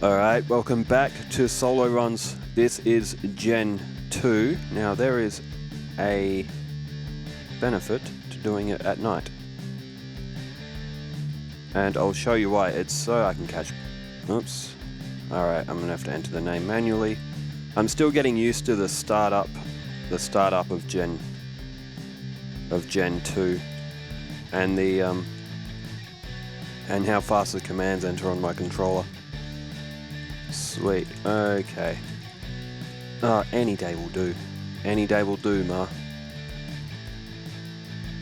Alright, welcome back to Solo Runs. This is Gen 2. Now there is a benefit to doing it at night. And I'll show you why. It's so I can catch... Oops. Alright, I'm gonna have to enter the name manually. I'm still getting used to the startup of Gen 2 and the and how fast the commands enter on my controller. Sweet, okay. Any day will do. Any day will do, ma.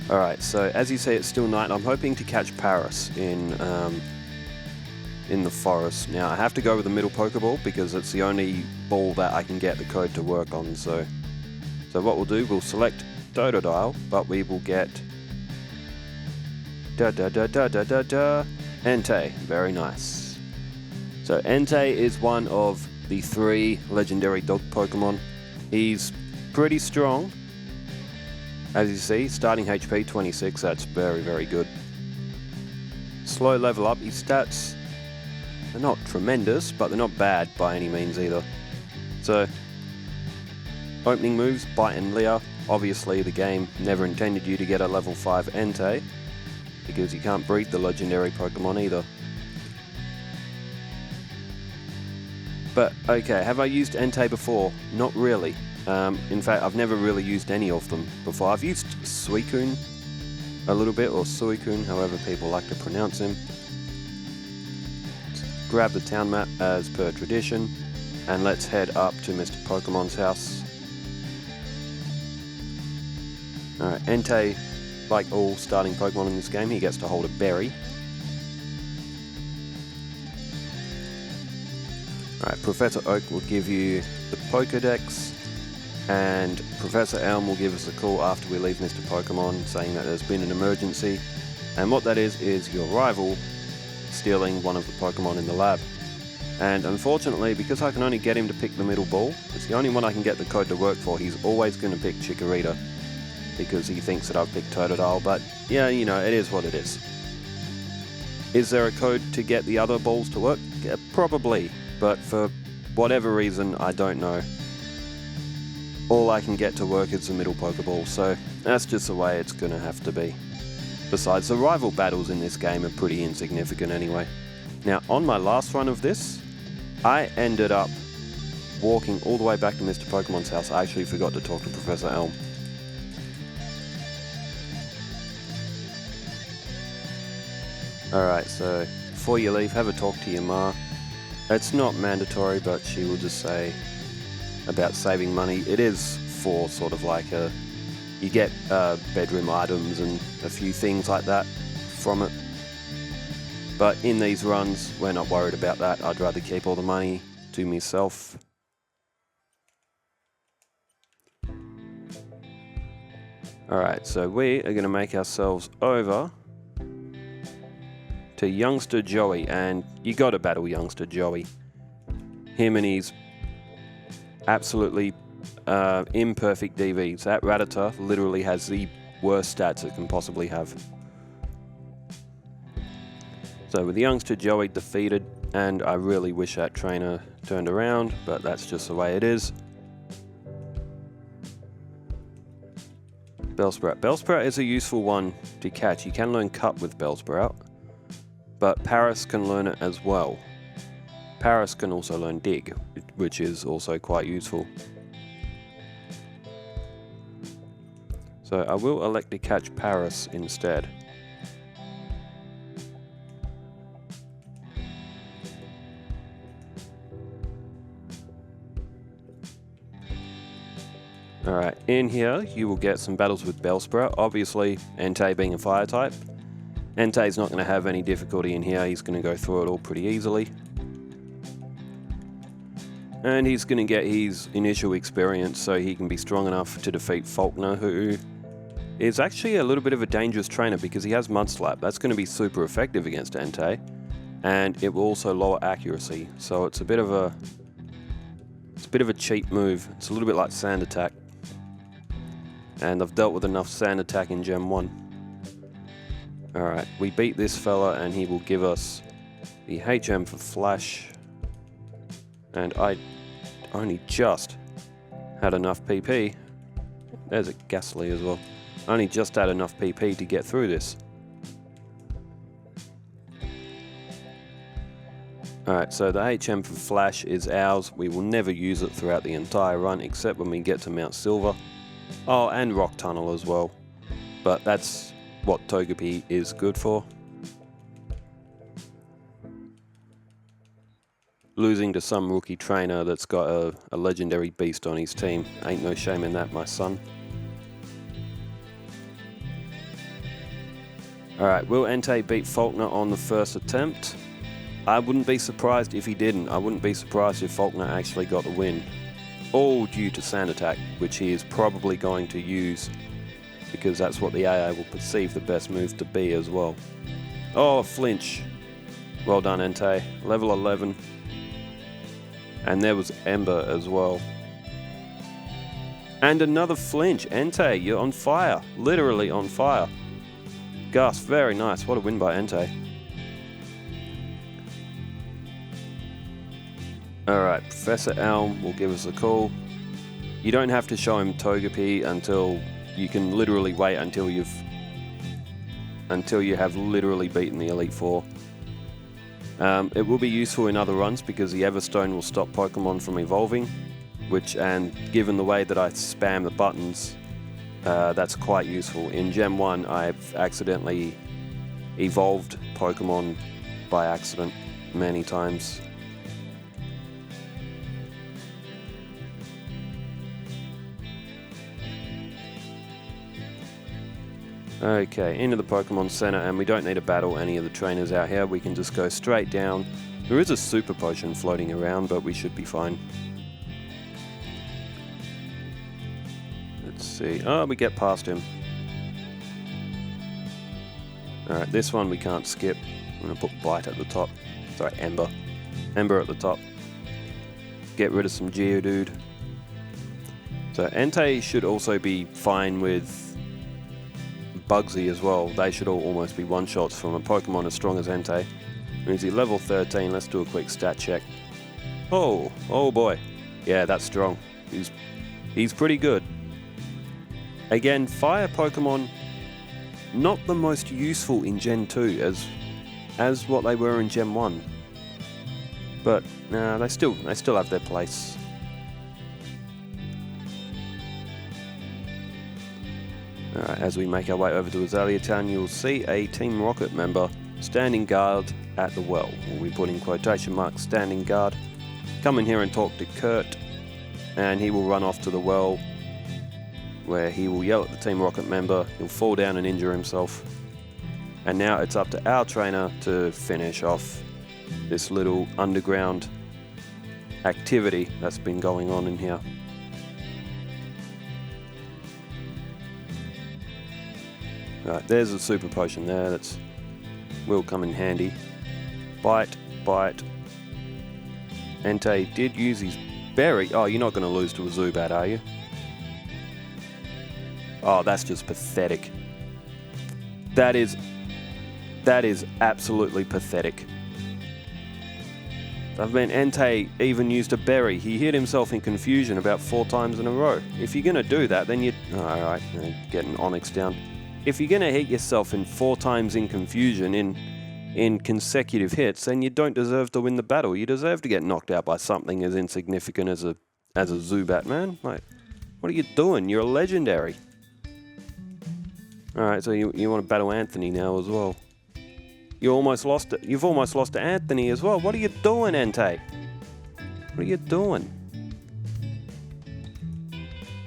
Alright, so as you see, it's still night. I'm hoping to catch Paris in the forest. Now, I have to go with the middle Pokeball because it's the only ball that I can get the code to work on. So what we'll do, we'll select Totodile, but we will get Entei. Very nice. So Entei is one of the 3 legendary dog Pokemon. He's pretty strong. As you see, starting HP 26, that's very, very good. Slow level up, his stats are not tremendous, but they're not bad by any means either. So, opening moves, Bite and Leer. Obviously the game never intended you to get a level 5 Entei, because you can't breed the legendary Pokemon either. But okay, have I used Entei before? Not really. In fact, I've never really used any of them before. I've used Suicune a little bit, or Suicune, however people like to pronounce him. Grab the town map as per tradition, and let's head up to Mr. Pokemon's house. Alright, Entei, like all starting Pokemon in this game, he gets to hold a berry. Alright, Professor Oak will give you the Pokedex, and Professor Elm will give us a call after we leave Mr. Pokemon saying that there's been an emergency, and what that is your rival stealing one of the Pokemon in the lab. And unfortunately, because I can only get him to pick the middle ball, it's the only one I can get the code to work for. He's always going to pick Chikorita because he thinks that I've picked Totodile, but yeah, you know, it is what it is. Is there a code to get the other balls to work? Yeah, probably, but for whatever reason, I don't know. All I can get to work is the middle Pokeball, so that's just the way it's gonna have to be. Besides, the rival battles in this game are pretty insignificant anyway. Now, on my last run of this, I ended up walking all the way back to Mr. Pokemon's house. I actually forgot to talk to Professor Elm. Alright, so before you leave, have a talk to your ma. It's not mandatory, but she will just say about saving money. It is for sort of like you get bedroom items and a few things like that from it. But in these runs, we're not worried about that. I'd rather keep all the money to myself. Alright, so we are going to make ourselves over to Youngster Joey, and you gotta battle Youngster Joey. Him and his absolutely imperfect DVs. That Rattata literally has the worst stats it can possibly have. So with Youngster Joey defeated, and I really wish that trainer turned around, but that's just the way it is. Bellsprout. Bellsprout is a useful one to catch. You can learn Cut with Bellsprout, but Paris can learn it as well. Paris can also learn Dig, which is also quite useful. So I will elect to catch Paris instead. Alright, in here you will get some battles with Bellsprout. Obviously, Entei being a fire type, Entei's not going to have any difficulty in here. He's going to go through it all pretty easily. And he's going to get his initial experience so he can be strong enough to defeat Faulkner, who is actually a little bit of a dangerous trainer because he has Mud Slap. That's going to be super effective against Entei, and it will also lower accuracy. So it's a bit of a cheap move. It's a little bit like Sand Attack. And I've dealt with enough Sand Attack in Gen 1. Alright, we beat this fella and he will give us the HM for Flash. And I only just had enough PP. There's a Ghastly as well. Only just had enough PP to get through this. Alright, so the HM for Flash is ours. We will never use it throughout the entire run except when we get to Mount Silver. Oh, and Rock Tunnel as well. But that's what Togepi is good for. Losing to some rookie trainer that's got a legendary beast on his team. Ain't no shame in that, my son. Alright, will Entei beat Faulkner on the first attempt? I wouldn't be surprised if he didn't. I wouldn't be surprised if Faulkner actually got the win. All due to Sand Attack, which he is probably going to use because that's what the AA will perceive the best move to be as well. Oh, flinch. Well done, Entei. Level 11. And there was Ember as well. And another flinch. Entei, you're on fire. Literally on fire. Gus, very nice. What a win by Entei. Alright, Professor Elm will give us a call. You don't have to show him Togepi until you can literally wait until you have literally beaten the Elite Four. It will be useful in other runs because the Everstone will stop Pokemon from evolving, and given the way that I spam the buttons, that's quite useful. In Gen 1, I've accidentally evolved Pokemon by accident many times. Okay, into the Pokemon Center, and we don't need to battle any of the trainers out here. We can just go straight down. There is a Super Potion floating around, but we should be fine. Let's see. Oh, we get past him. Alright, this one we can't skip. I'm going to put Bite at the top. Sorry, Ember. Ember at the top. Get rid of some Geodude. So Entei should also be fine with Bugsy as well. They should all almost be one-shots from a Pokemon as strong as Entei. Means he's level 13. Let's do a quick stat check. Oh boy. Yeah, that's strong. He's pretty good. Again, Fire Pokemon, not the most useful in Gen 2 as what they were in Gen 1. But nah, they still have their place. Alright, as we make our way over to Azalea Town, you'll see a Team Rocket member standing guard at the well. We put in quotation marks, standing guard. Come in here and talk to Kurt, and he will run off to the well, where he will yell at the Team Rocket member. He'll fall down and injure himself. And now it's up to our trainer to finish off this little underground activity that's been going on in here. Right, there's a Super Potion there, that will come in handy. Bite. Entei did use his berry. Oh, you're not going to lose to a Zubat, are you? Oh, that's just pathetic. That is absolutely pathetic. I mean, Entei even used a berry. He hit himself in confusion about 4 times in a row. If you're going to do that, then you... Oh, alright, getting Onyx down. If you're going to hit yourself in 4 times in confusion in consecutive hits, then you don't deserve to win the battle. You deserve to get knocked out by something as insignificant as a Zubat, man. Like, what are you doing? You're a legendary. Alright, so you want to battle Anthony now as well. You've almost lost to Anthony as well. What are you doing, Entei? What are you doing?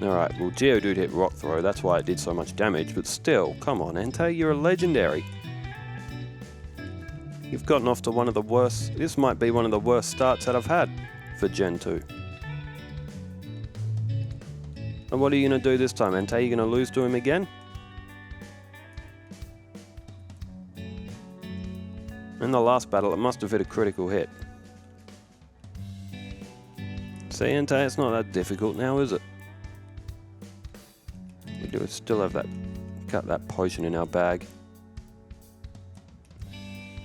Alright, well, Geodude hit Rock Throw, that's why it did so much damage, but still, come on, Entei, you're a legendary. You've gotten off to one of the worst... This might be one of the worst starts that I've had for Gen 2. And what are you going to do this time, Entei? You going to lose to him again? In the last battle, it must have hit a critical hit. See, Entei, it's not that difficult now, is it? We do still have that potion in our bag.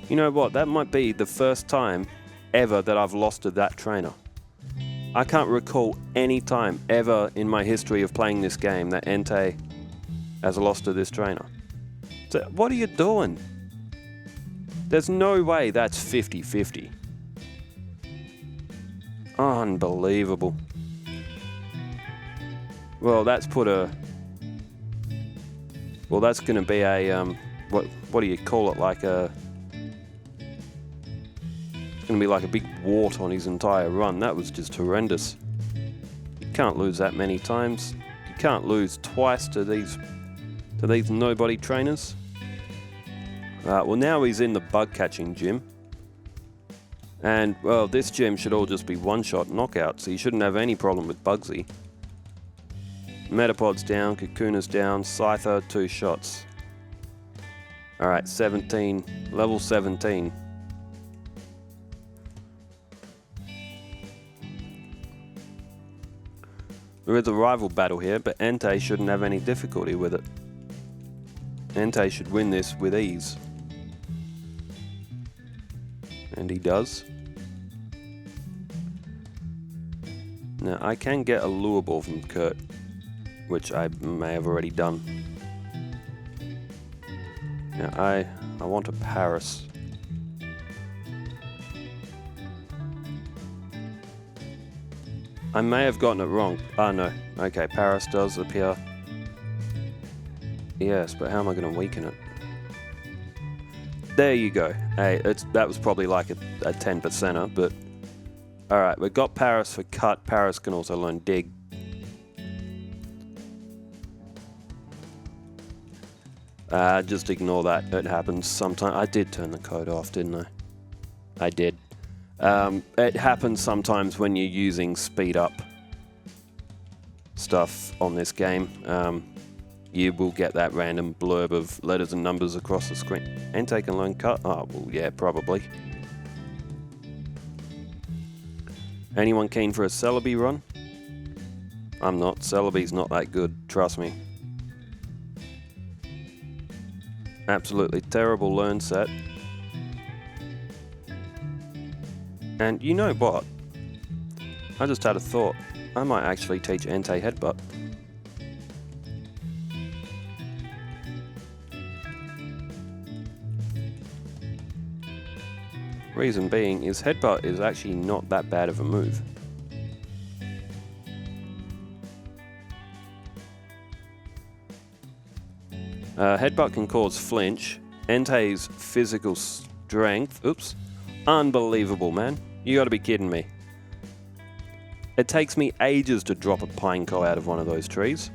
You know what? That might be the first time ever that I've lost to that trainer. I can't recall any time ever in my history of playing this game that Entei has lost to this trainer. So what are you doing? There's no way that's 50-50. Unbelievable. Well, that's put a... Well, that's going to be a... What do you call it? Like a... It's going to be like a big wart on his entire run. That was just horrendous. You can't lose that many times. You can't lose twice to these nobody trainers. Well, now he's in the bug catching gym. And, well, this gym should all just be one-shot knockout, so you shouldn't have any problem with Bugsy. Metapod's down, Kakuna's down, Scyther, 2 shots. Alright, 17, level 17. There is a rival battle here, but Entei shouldn't have any difficulty with it. Entei should win this with ease. And he does. Now, I can get a lure ball from Kurt, which I may have already done. Now, I want a Paris. I may have gotten it wrong. Ah, no. Okay, Paris does appear. Yes, but how am I going to weaken it? There you go. Hey, that was probably like a 10%er, but... Alright, we've got Paris for cut. Paris can also learn dig. Just ignore that. It happens sometimes. I did turn the code off, didn't I? I did. It happens sometimes when you're using speed up stuff on this game. You will get that random blurb of letters and numbers across the screen. Entei can learn cut? Oh, well, yeah, probably. Anyone keen for a Celebi run? I'm not. Celebi's not that good, trust me. Absolutely terrible learn set. And you know what? I just had a thought. I might actually teach Entei Headbutt. Reason being is Headbutt is actually not that bad of a move. Headbutt can cause flinch. Entei's physical strength, oops, unbelievable, man. You gotta be kidding me. It takes me ages to drop a pineco out of one of those trees.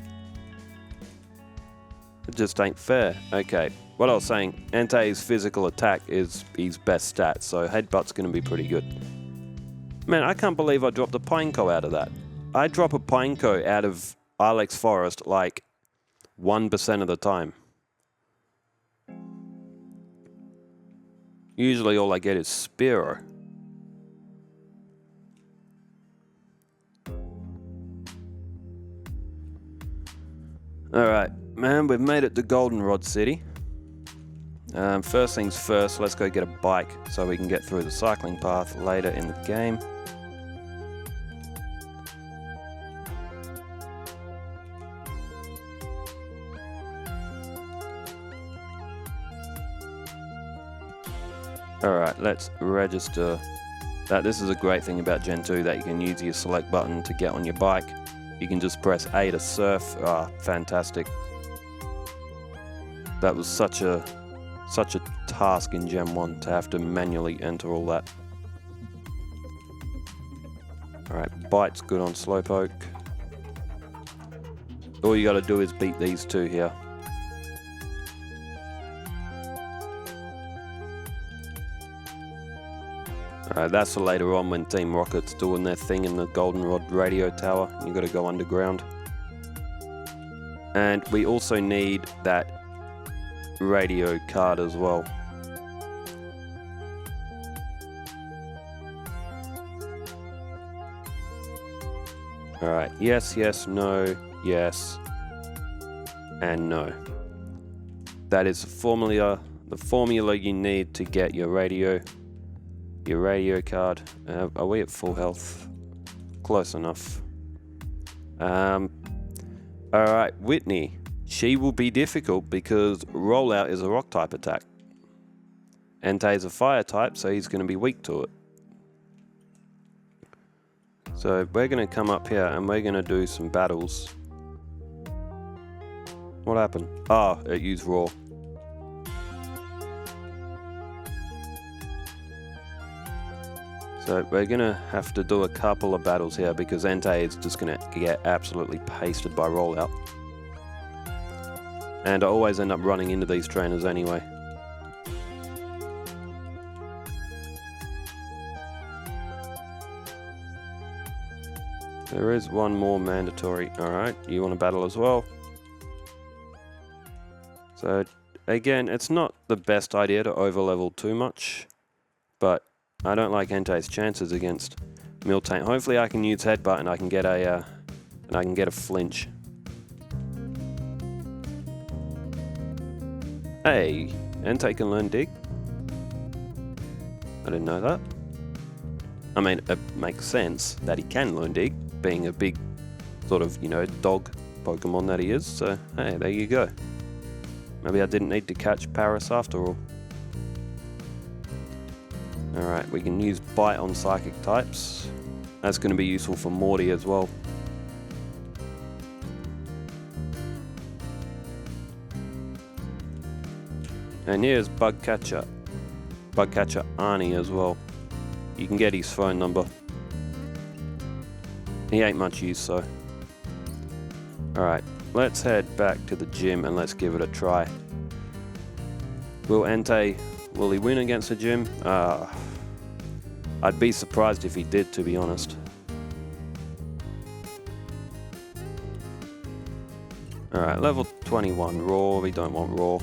It just ain't fair. Okay, what I was saying, Entei's physical attack is his best stat, so Headbutt's gonna be pretty good. Man, I can't believe I dropped a pineco out of that. I drop a pineco out of Ilex Forest like 1% of the time. Usually all I get is Spearow. Alright, man, we've made it to Goldenrod City. First things first, let's go get a bike so we can get through the cycling path later in the game. Alright, let's register that. This is a great thing about Gen 2, that you can use your select button to get on your bike. You can just press A to surf. Ah, fantastic. That was such a task in Gen 1 to have to manually enter all that. Alright, Bite's good on Slowpoke. All you gotta do is beat these two here. Alright, that's for later on when Team Rocket's doing their thing in the Goldenrod radio tower. You gotta go underground. And we also need that radio card as well. Alright, yes, yes, no, yes, and no. That is the formula you need to get your radio card. Are we at full health? close enough. Alright, Whitney. She will be difficult because Rollout is a rock type attack. Entei is a fire type, so he's going to be weak to it. So we're going to come up here and we're going to do some battles. What happened? Oh, it used Raw. So we're going to have to do a couple of battles here because Entei is just going to get absolutely pasted by Rollout. And I always end up running into these trainers anyway. There is one more mandatory. Alright, you want to battle as well? So again, it's not the best idea to overlevel too much, but I don't like Entei's chances against Miltank. Hopefully I can use Headbutt and I can get a flinch. Hey, Entei can learn Dig. I didn't know that. I mean, it makes sense that he can learn Dig, being a big sort of, you know, dog Pokemon that he is. So, hey, there you go. Maybe I didn't need to catch Paris after all. Alright, we can use Bite on Psychic types. That's going to be useful for Morty as well. And here's Bugcatcher Arnie as well. You can get his phone number. He ain't much use, so. Alright, let's head back to the gym and let's give it a try. Will Entei, will he win against the gym? I'd be surprised if he did, to be honest. Alright, level 21 Raw, we don't want Raw.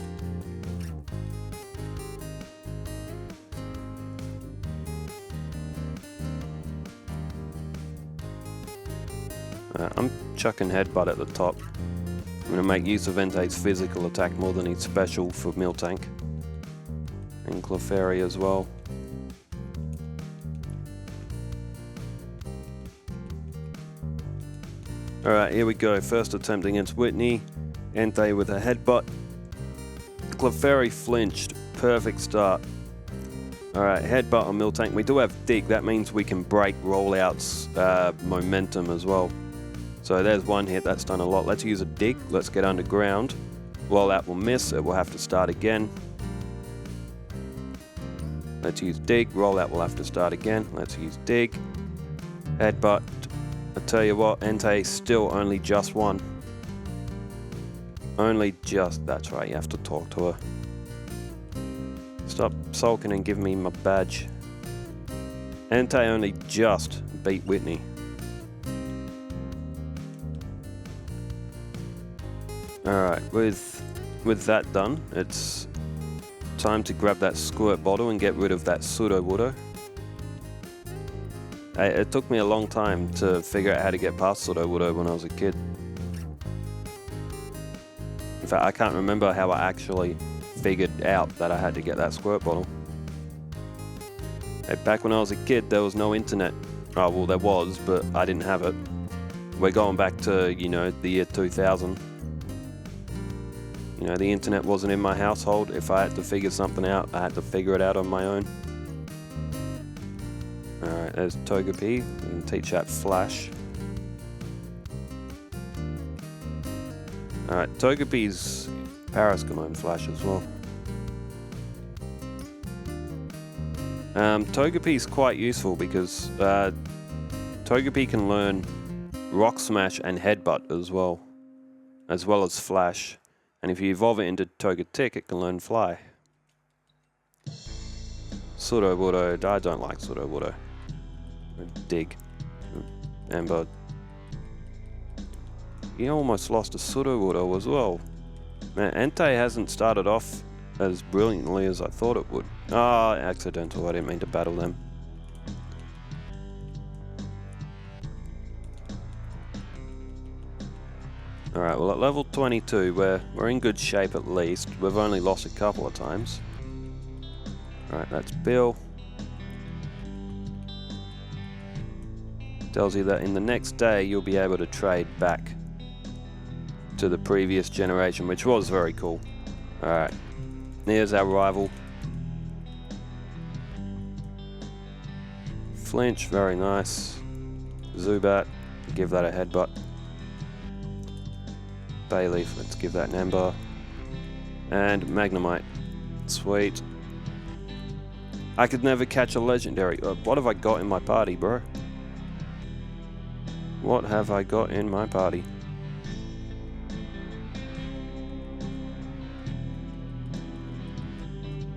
I'm chucking Headbutt at the top. I'm going to make use of Entei's physical attack more than his special for Miltank. And Clefairy as well. Alright, here we go. First attempt against Whitney. Entei with a Headbutt. Clefairy flinched. Perfect start. Alright, Headbutt on Miltank. We do have Dig. That means we can break Rollout's momentum as well. So there's one hit. That's done a lot. Let's use a Dig. Let's get underground. Rollout will miss. It will have to start again. Let's use Dig. Rollout will have to start again. Let's use Dig. Headbutt. I tell you what, Entei still only just won. Only just. That's right, you have to talk to her. Stop sulking and give me my badge. Entei only just beat Whitney. Alright, with that done, it's time to grab that squirt bottle and get rid of that Sudowoodo. It took me a long time to figure out how to get past Sudowoodo when I was a kid. In fact, I can't remember how I actually figured out that I had to get that squirt bottle. Back when I was a kid, there was no internet. Oh, well, there was, but I didn't have it. We're going back to, you know, the year 2000. You know, the internet wasn't in my household. If I had to figure something out, I had to figure it out on my own. Alright, there's Togepi. We can teach that Flash. Alright, Togepi's Paris can learn Flash as well. Togepi's quite useful because Togepi can learn Rock Smash and Headbutt as well as Flash. And if you evolve it into Togetic, it can learn Fly. Sudowoodo, I don't like Sudowoodo. Dig. Amber. He almost lost a Sudowoodo as well. Man, Entei hasn't started off as brilliantly as I thought it would. Ah, accidental, I didn't mean to battle them. Alright, well at level 22, we're in good shape at least. We've only lost a couple of times. Alright, that's Bill. Tells you that in the next day you'll be able to trade back to the previous generation, which was very cool. Alright, here's our rival. Flinch, very nice. Zubat, give that a headbutt. Bayleaf, let's give that an ember. And Magnemite, sweet. I could never catch a legendary. What have I got in my party, bro? What have I got in my party?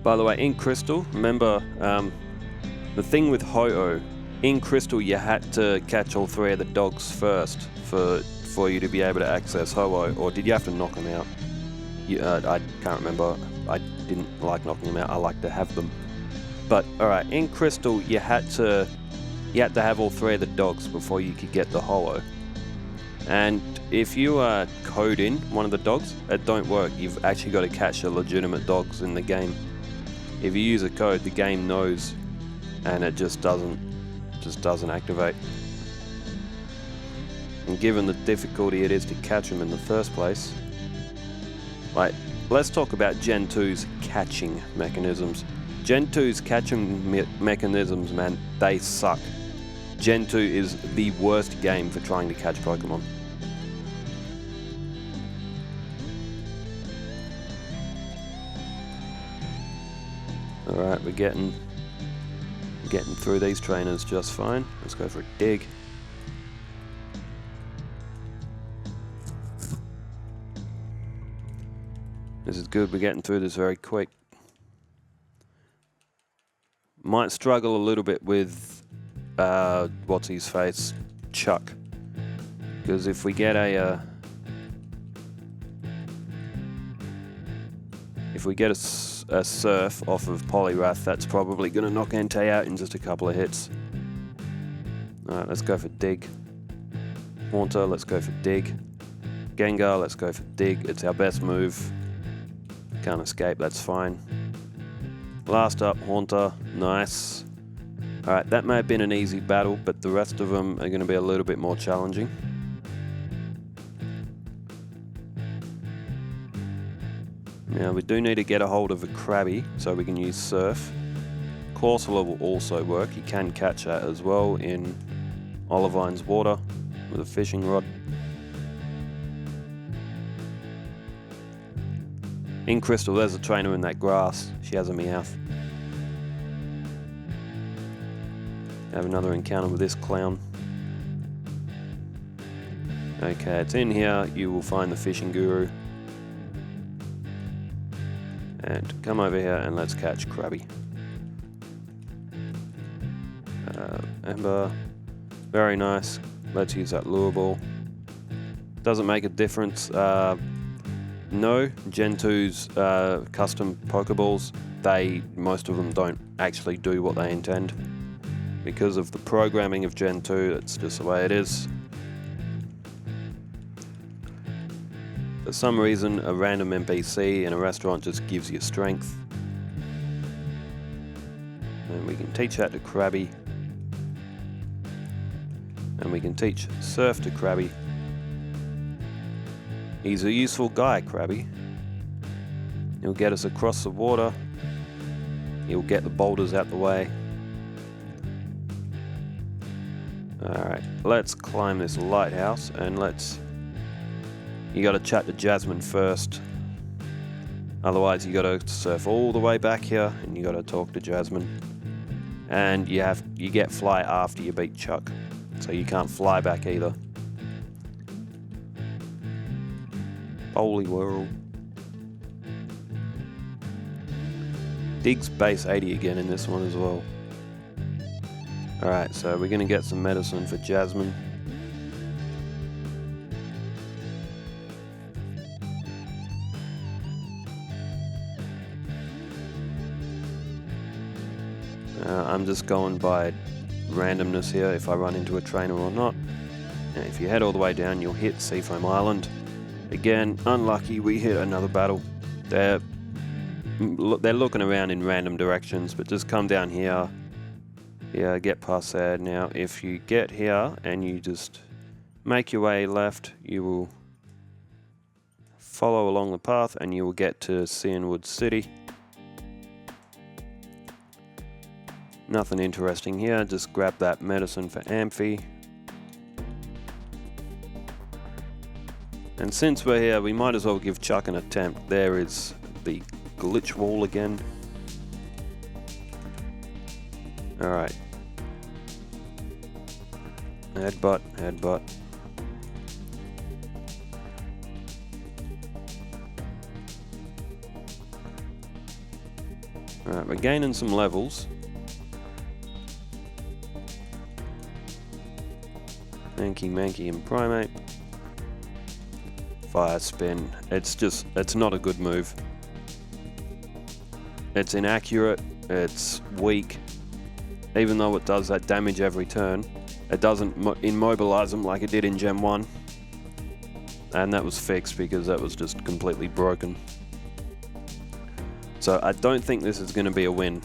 By the way, in Crystal, remember the thing with Ho-Oh, in Crystal you had to catch all 3 of the dogs first for you to be able to access Ho-Oh, or did you have to knock them out? I can't remember. I didn't like knocking them out, I like to have them. But alright, in Crystal you had to have all 3 of the dogs before you could get the Ho-Oh. And if you code in one of the dogs, it don't work. You've actually got to catch the legitimate dogs in the game. If you use a code, the game knows, and it just doesn't activate. And given the difficulty it is to catch them in the first place, like, let's talk about Gen 2's catching mechanisms. Gen 2's catching mechanisms, man, they suck. Gen 2 is the worst game for trying to catch Pokemon. Alright, we're getting through these trainers just fine. Let's go for a dig. This is good, we're getting through this very quick. Might struggle a little bit with what's his face, Chuck, because if we get a Surf off of Poliwrath, that's probably going to knock Entei out in just a couple of hits. Alright, let's go for Dig. Haunter, let's go for Dig. Gengar, let's go for Dig. It's our best move. Can't escape, that's fine. Last up, Haunter, nice. Alright, that may have been an easy battle, but the rest of them are going to be a little bit more challenging. Now we do need to get a hold of a Krabby, so we can use Surf. Corsola will also work, you can catch that as well in Olivine's water with a fishing rod. In Crystal, there's a trainer in that grass, she has a Meowth. Have another encounter with this clown. Okay, it's in here, you will find the fishing guru. And come over here and let's catch Krabby. Ember, very nice. Let's use that lure ball. Doesn't make a difference. No, Gen 2's custom Pokeballs, most of them don't actually do what they intend. Because of the programming of Gen 2, that's just the way it is. For some reason, a random NPC in a restaurant just gives you strength. And we can teach that to Krabby. And we can teach Surf to Krabby. He's a useful guy, Krabby. He'll get us across the water. He'll get the boulders out the way. Alright, let's climb this lighthouse and you gotta chat to Jasmine first. Otherwise you gotta surf all the way back here and you gotta talk to Jasmine. And you get fly after you beat Chuck. So you can't fly back either. Holy world. Dig's base 80 again in this one as well. Alright, so we're gonna get some medicine for Jasmine. I'm just going by randomness here if I run into a trainer or not. And if you head all the way down, you'll hit Seafoam Island. Again, unlucky, we hit another battle. They're looking around in random directions, but just come down here Yeah, get past there. Now, if you get here and you just make your way left, you will follow along the path and you will get to Cianwood City. Nothing interesting here, just grab that medicine for Amphi. And since we're here, we might as well give Chuck an attempt. There is the glitch wall again. Alright. Headbutt, headbutt. Alright, we're gaining some levels. Manky and Primate. Fire spin. It's not a good move. It's inaccurate, it's weak. Even though it does that damage every turn, it doesn't immobilize them like it did in Gen 1. And that was fixed because that was just completely broken. So I don't think this is going to be a win.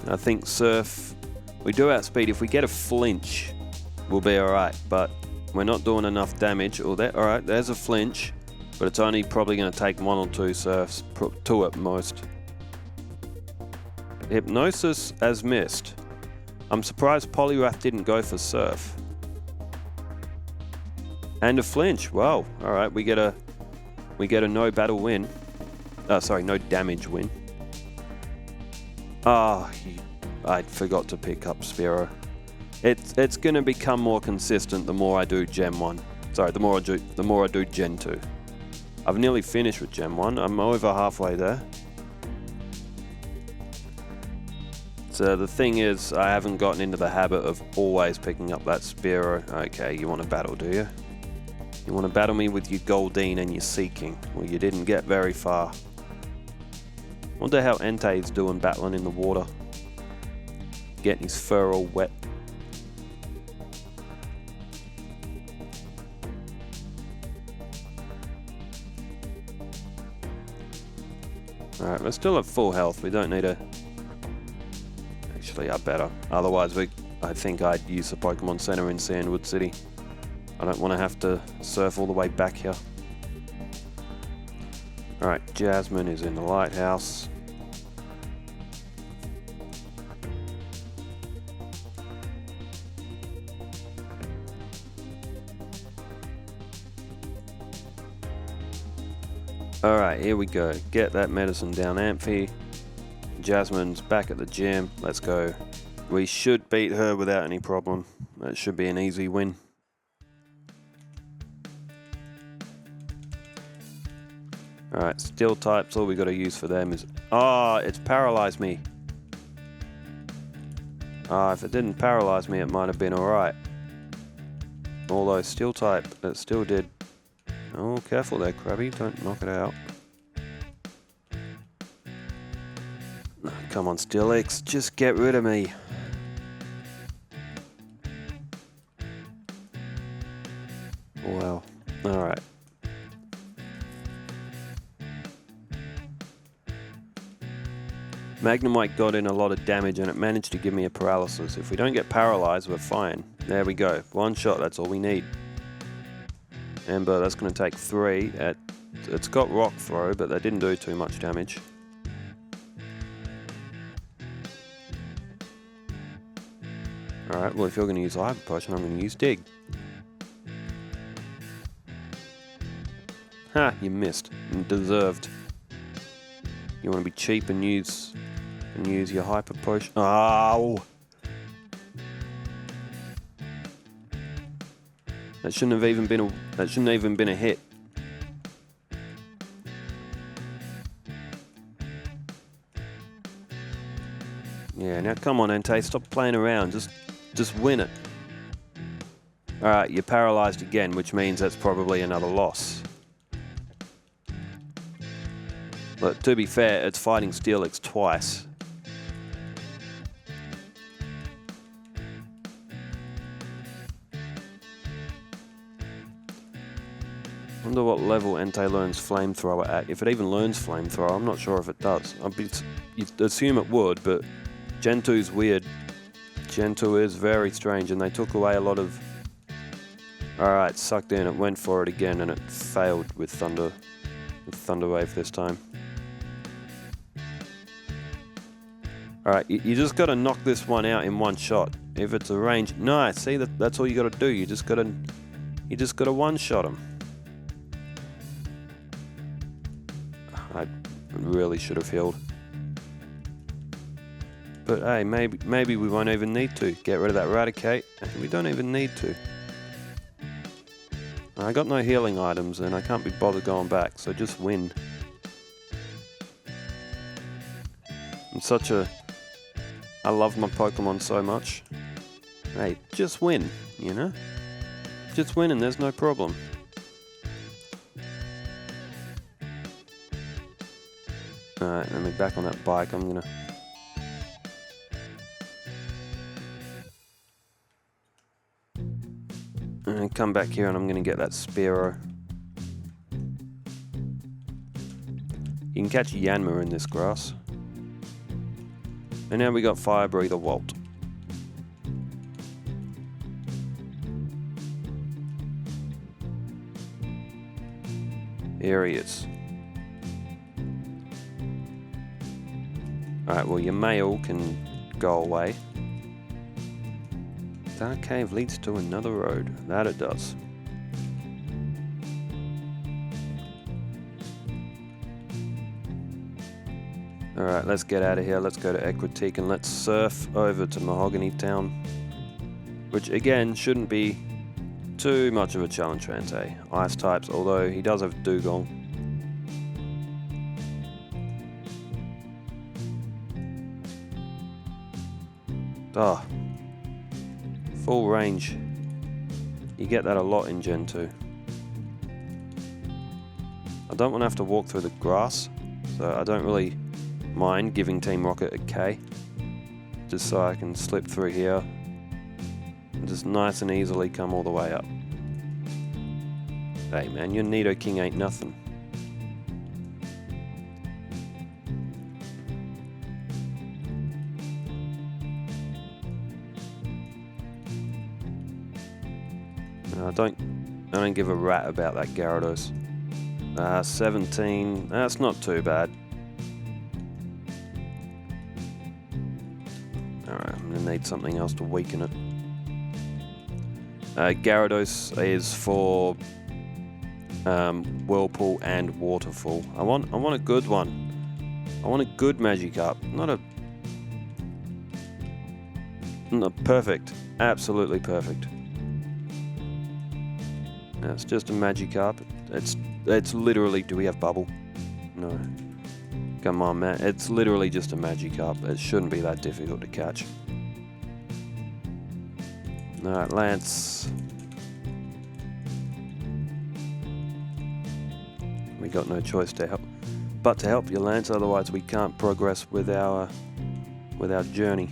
I think Surf, we do outspeed. If we get a flinch, we'll be alright, but we're not doing enough damage. Alright, there's a flinch, but it's only probably going to take 1 or 2 Surfs, 2 at most. Hypnosis as missed. I'm surprised Poliwrath didn't go for Surf. And a flinch. Wow. Alright, we get a no battle win. Sorry, no damage win. I forgot to pick up Spearow. It's going to become more consistent the more I do Gen 1. Sorry, the more I do Gen 2. I've nearly finished with Gen 1. I'm over halfway there. So the thing is, I haven't gotten into the habit of always picking up that Spearow. Okay, you want to battle, do you? You want to battle me with your Goldeen and your Seeking. Well, you didn't get very far. Wonder how Entei's doing battling in the water. Getting his fur all wet. Alright, we're still at full health. We don't need to... Actually, I better. Otherwise, I think I'd use the Pokemon Center in Cianwood City. I don't want to have to surf all the way back here. Alright, Jasmine is in the lighthouse. Alright, here we go. Get that medicine down Amphi. Jasmine's back at the gym. Let's go. We should beat her without any problem. That should be an easy win. Alright, steel types, all we got to use for them is... it's paralyzed me. If it didn't paralyze me, it might have been alright. Although steel type, it still did. Oh, careful there, Krabby. Don't knock it out. Come on, Steelix. Just get rid of me. Wow. Alright. Magnemite got in a lot of damage and it managed to give me a paralysis. If we don't get paralyzed, we're fine. There we go. 1 shot, that's all we need. Ember, that's going to take 3. It's got Rock Throw, but that didn't do too much damage. Alright, well if you're going to use Hyper Potion, I'm going to use Dig. Ha, you missed. And deserved. You want to be cheap and use your Hyper Potion. Oh! That shouldn't have even been a hit. Yeah, now come on Entei, stop playing around. Just win it. Alright, you're paralyzed again, which means that's probably another loss. But to be fair, it's fighting Steelix twice. wonder what level Entei learns Flamethrower at. If it even learns Flamethrower, I'm not sure if it does. You'd assume it would, but Gen 2's weird. Gen 2 is very strange, and they took away a lot of... Alright, sucked in, it went for it again, and it failed with Thunder Wave this time. Alright, you just gotta knock this one out in one shot. If it's a range... Nice, see, that's all you gotta do. You just gotta one-shot him. I really should have healed. But hey, maybe we won't even need to. Get rid of that Eradicate. We don't even need to. I got no healing items and I can't be bothered going back, so just win. I love my Pokemon so much. Hey, just win, you know? Just win and there's no problem. Alright, let me back on that bike. I'm gonna... And come back here and I'm gonna get that Spearow. You can catch Yanma in this grass. And now we got Fire Breather Walt. Here he is. Alright, well your mail can go away. Dark Cave leads to another road. That it does. Alright, let's get out of here. Let's go to Equitique and let's surf over to Mahogany Town. Which again shouldn't be too much of a challenge for Entei. Ice types, although he does have Dugong. Ah. Full range. You get that a lot in Gen 2. I don't want to have to walk through the grass, so I don't really mind giving Team Rocket a K. Just so I can slip through here and just nice and easily come all the way up. Hey man, your Nidoking ain't nothing. I don't give a rat about that Gyarados. 17, that's not too bad. Alright, I'm gonna need something else to weaken it. Gyarados is for Whirlpool and Waterfall. I want a good one. I want a good Magikarp, not perfect. Absolutely perfect. No, it's just a Magikarp. It's literally... Do we have Bubble? No. Come on, man. It's literally just a Magikarp. It shouldn't be that difficult to catch. Alright, Lance. We got no choice to help, but to help you, Lance. Otherwise, we can't progress with our journey.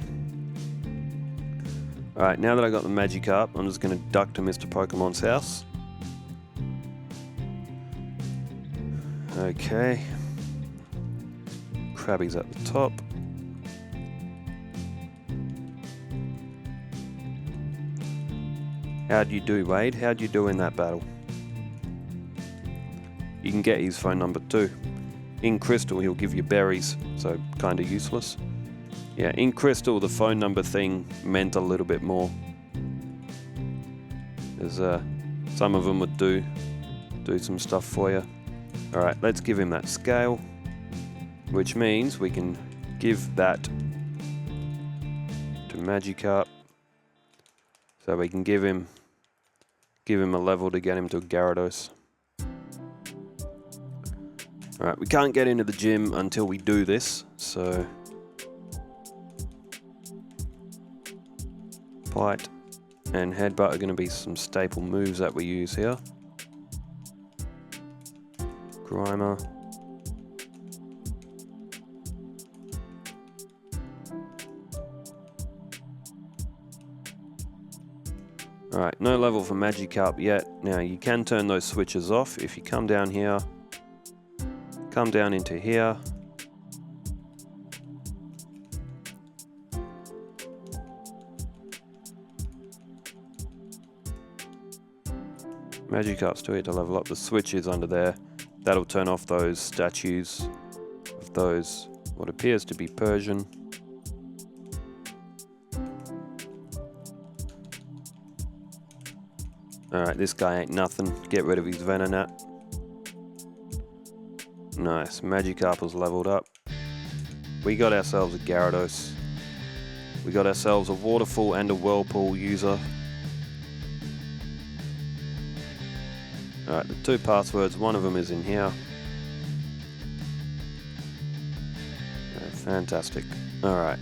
Alright, now that I got the Magikarp, I'm just going to duck to Mr. Pokemon's house. Okay. Krabby's at the top. How'd you do, Wade? How'd you do in that battle? You can get his phone number too. In Crystal, he'll give you berries, so kinda useless. Yeah, in Crystal, the phone number thing meant a little bit more. There's some of them would do some stuff for you. Alright, let's give him that scale, which means we can give that to Magikarp, so we can give him a level to get him to a Gyarados. Alright, we can't get into the gym until we do this, so Bite and Headbutt are going to be some staple moves that we use here. Grimer. Alright, no level for Magikarp yet. Now you can turn those switches off if you come down here, come down into here. Magikarp's still here to level up. The switch is under there. That'll turn off those statues of those, what appears to be Persian. Alright, this guy ain't nothing. Get rid of his Venonat. Nice. Magikarp was leveled up. We got ourselves a Gyarados. We got ourselves a Waterfall and a Whirlpool user. Alright, the two passwords, one of them is in here. Fantastic. Alright.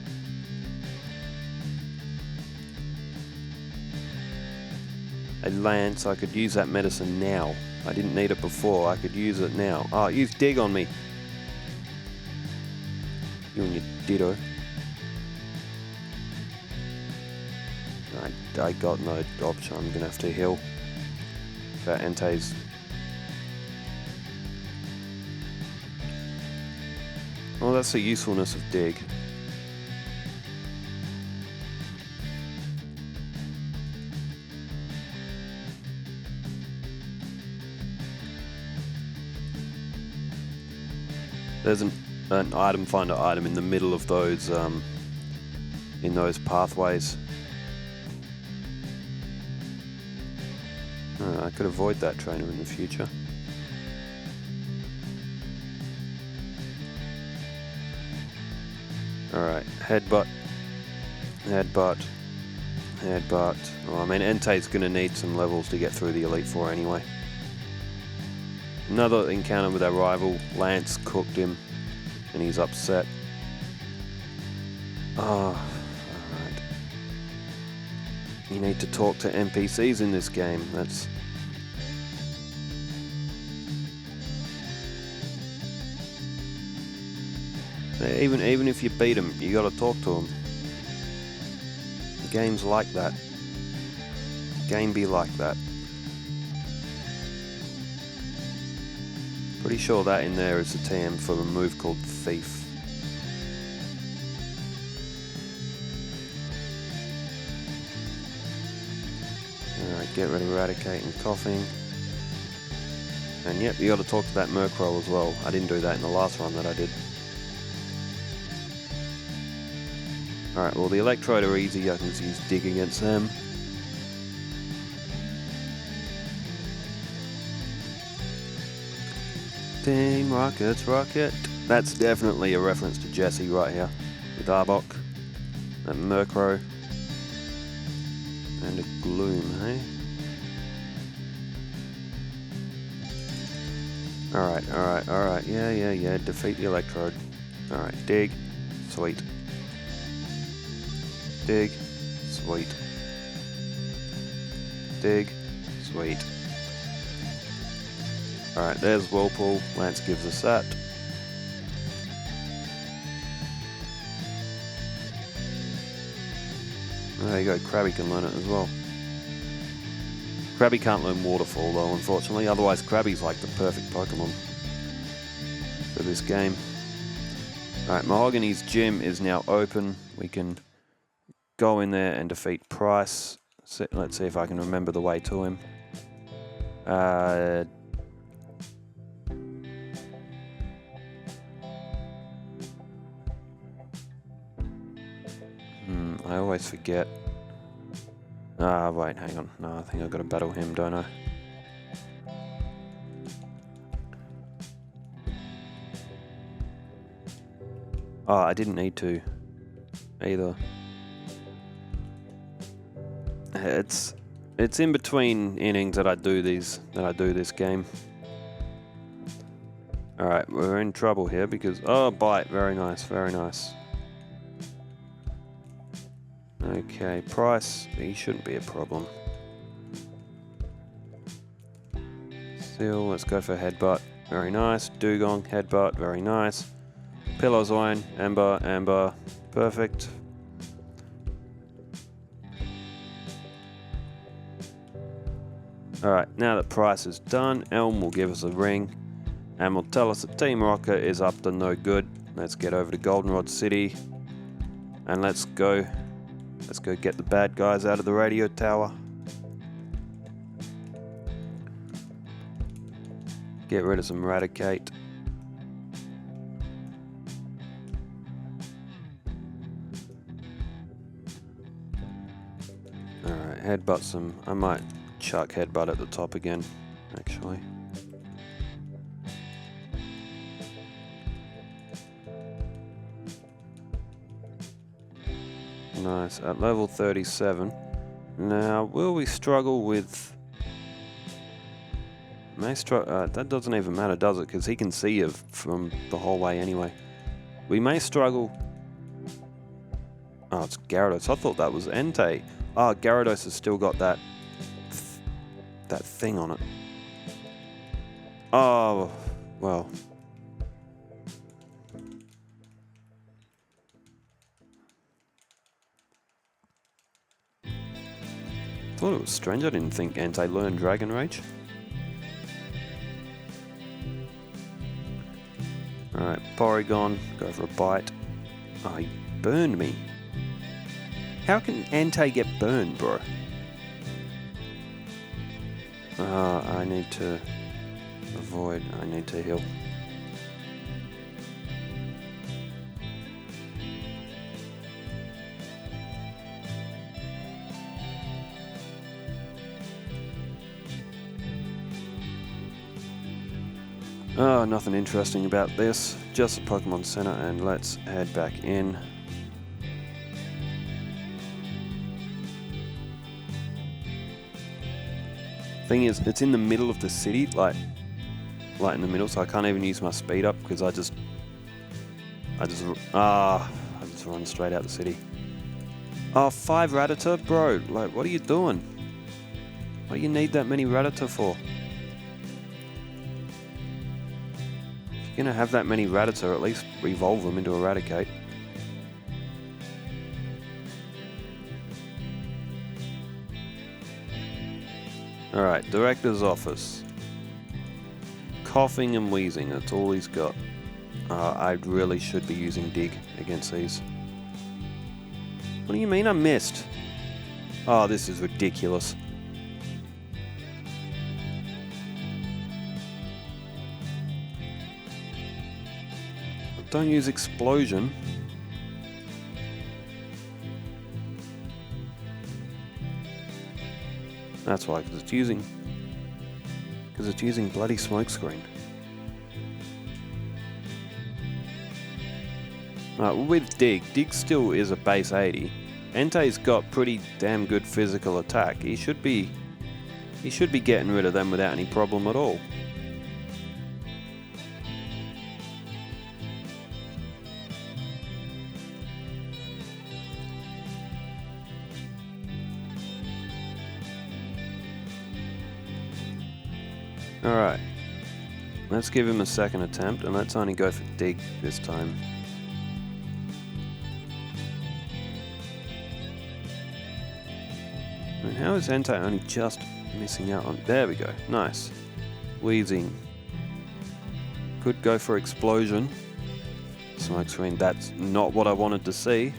A Lance, I could use that medicine now. I didn't need it before, I could use it now. Oh, use Dig on me. You and your ditto. I got no option, I'm gonna have to heal. That Entei's. Well, that's the usefulness of Dig. There's an item finder item in the middle of those in those pathways. I could avoid that trainer in the future. Alright, headbutt, headbutt, headbutt. Oh, I mean, Entei's going to need some levels to get through the Elite Four anyway. Another encounter with our rival. Lance cooked him, and he's upset. Oh, alright. You need to talk to NPCs in this game. That's... Even if you beat them, you gotta talk to them. The game's like that. The game be like that. Pretty sure that in there is the TM for a move called Thief. Alright, get rid of Eradicate and Coughing. And yep, you gotta talk to that Murkrow as well. I didn't do that in the last run that I did. Alright, well the Electrode are easy, I can just use Dig against them. Team Rockets, Rocket. That's definitely a reference to Jesse right here. With Arbok, and Murkrow, and a Gloom, hey? Alright, yeah, defeat the Electrode. Alright, Dig, sweet. Dig, sweet. Dig, sweet. Alright, there's Whirlpool. Lance gives us that. There you go, Krabby can learn it as well. Krabby can't learn Waterfall though, unfortunately. Otherwise, Krabby's like the perfect Pokemon for this game. Alright, Mahogany's gym is now open. We can go in there and defeat Price. Let's see if I can remember the way to him. I always forget. Wait, hang on. No, I think I've got to battle him, don't I? Oh, I didn't need to either. It's in between innings that I do this game. Alright, we're in trouble here because bite, very nice, very nice. Okay, Price, he shouldn't be a problem. Seal, let's go for Headbutt, very nice. Dugong, Headbutt, very nice. Pillowzone, Amber, perfect. Alright, now that Price is done, Elm will give us a ring and will tell us that Team Rocket is up to no good. Let's get over to Goldenrod City and let's go get the bad guys out of the radio tower. Get rid of some Raticate. Alright, headbutt some. I might chuck headbutt at the top again, actually. Nice, at level 37. Now, will we struggle with... that doesn't even matter, does it? Because he can see you from the whole way anyway. We may struggle... Oh, it's Gyarados. I thought that was Entei. Oh, Gyarados has still got that thing on it. Oh, well. Thought it was strange. I didn't think Entei learned Dragon Rage. Alright, Porygon, go for a bite. Oh, he burned me. How can Entei get burned, bro? I need to avoid. I need to heal. Oh, nothing interesting about this. Just a Pokemon Center, and let's head back in. Thing is, it's in the middle of the city, like in the middle, so I can't even use my speed up because I just run straight out the city. Oh, 5 Rattata, bro! Like, what are you doing? What do you need that many Rattata for? If you're gonna have that many Rattata, at least evolve them into Eradicate. Alright, Director's Office. Coughing and wheezing, that's all he's got. I really should be using Dig against these. What do you mean I missed? Oh, this is ridiculous. Don't use Explosion. That's why, because it's using bloody Smokescreen. With Dig still is a base 80. Entei's got pretty damn good physical attack. He should be getting rid of them without any problem at all. Alright, let's give him a second attempt, and let's only go for Dig this time. I mean, how is Entei only just missing out on... There we go, nice. Wheezing. Could go for Explosion. Smokescreen, that's not what I wanted to see.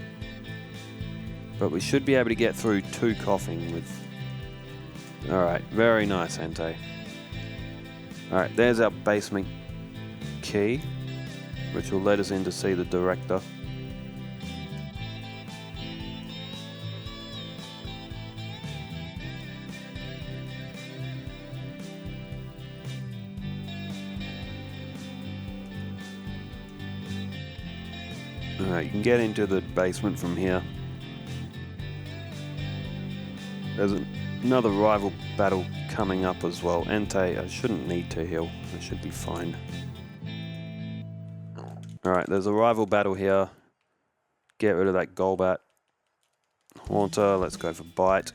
But we should be able to get through 2 Coughing with... Alright, very nice, Entei. Alright, there's our basement key, which will let us in to see the director. Alright, you can get into the basement from here. There's another rival battle coming up as well. Entei, I shouldn't need to heal. I should be fine. Alright, there's a rival battle here. Get rid of that Golbat. Haunter, let's go for Bite.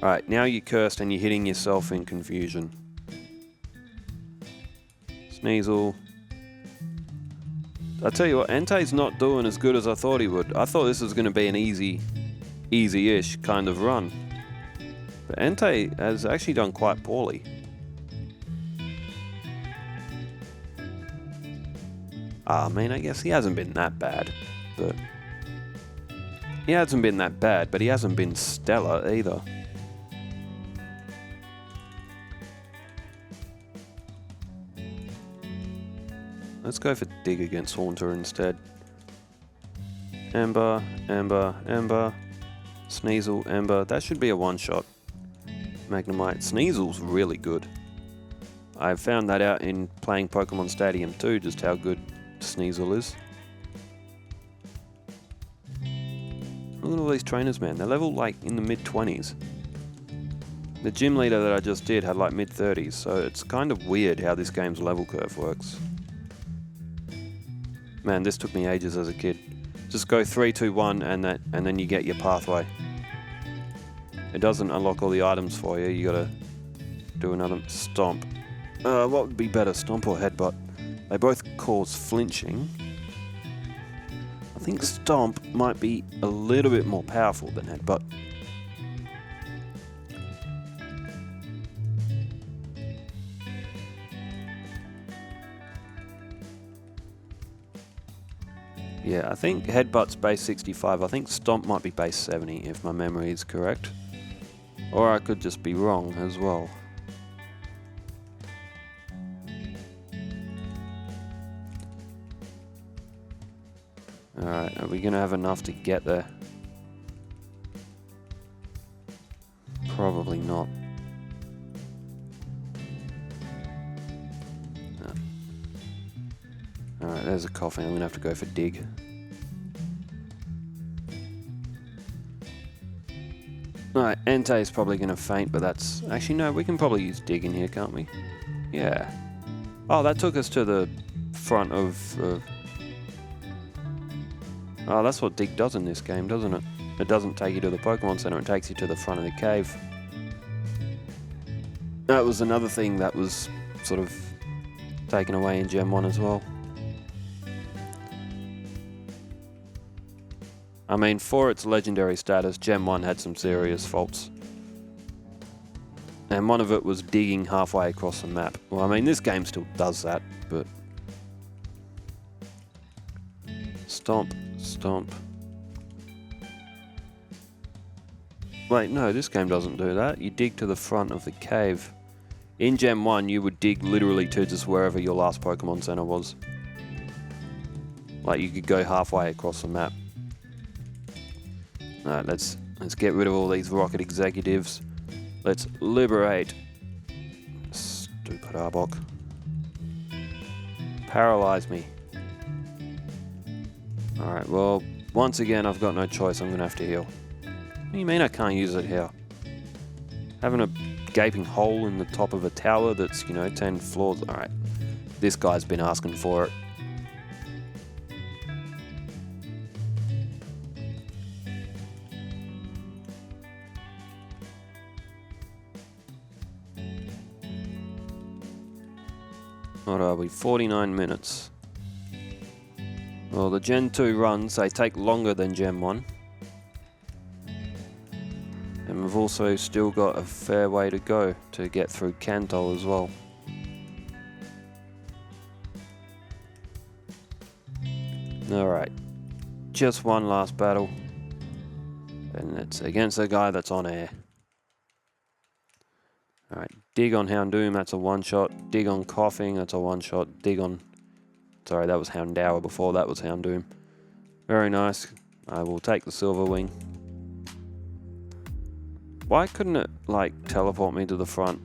Alright, now you're cursed and you're hitting yourself in confusion. Sneasel. I tell you what, Entei's not doing as good as I thought he would. I thought this was going to be an easy-ish kind of run. But Entei has actually done quite poorly. I mean, I guess he hasn't been that bad, but... He hasn't been that bad, but he hasn't been stellar either. Let's go for Dig against Haunter instead. Ember, Ember, Ember. Sneasel, Ember. That should be a one-shot. Magnemite. Sneasel's really good. I found that out in playing Pokemon Stadium 2, just how good Sneasel is. Look at all these trainers, man. They're level like in the mid-20s. The gym leader that I just did had like mid-30s, so it's kind of weird how this game's level curve works. Man, this took me ages as a kid. Just go 3, 2, 1 and then you get your pathway. It doesn't unlock all the items for you. You gotta do another Stomp. What would be better, Stomp or Headbutt? They both cause flinching. I think Stomp might be a little bit more powerful than Headbutt. Yeah, I think Headbutt's base 65. I think Stomp might be base 70 if my memory is correct. Or I could just be wrong as well. Alright, are we going to have enough to get there? Probably not. No. Alright, there's a Coughing. I'm going to have to go for Dig. Alright, Entei's probably going to faint, but that's... Actually, no, we can probably use Dig in here, can't we? Yeah. Oh, that took us to the front of... Oh, that's what Dig does in this game, doesn't it? It doesn't take you to the Pokemon Center, it takes you to the front of the cave. That was another thing that was sort of taken away in Gen 1 as well. I mean, for its legendary status, Gen 1 had some serious faults. And one of it was digging halfway across the map. Well, I mean, this game still does that, but... Stomp, Stomp. Wait, no, this game doesn't do that. You dig to the front of the cave. In Gen 1, you would dig literally to just wherever your last Pokemon Center was. Like, you could go halfway across the map. Alright, let's get rid of all these rocket executives. Let's liberate... Stupid Arbok. Paralyze me. Alright, well, once again, I've got no choice. I'm going to have to heal. What do you mean I can't use it here? Having a gaping hole in the top of a tower that's, 10 floors. Alright, this guy's been asking for it. What are we? 49 minutes. Well, the Gen 2 runs, they take longer than Gen 1. And we've also still got a fair way to go to get through Kanto as well. Alright, just one last battle. And it's against a guy that's on air. Alright, Dig on Houndoom, that's a one-shot. Dig on Coughing, that's a one-shot. Dig on... Sorry, that was Houndour before, that was Houndoom. Very nice. I will take the Silver Wing. Why couldn't it, teleport me to the front?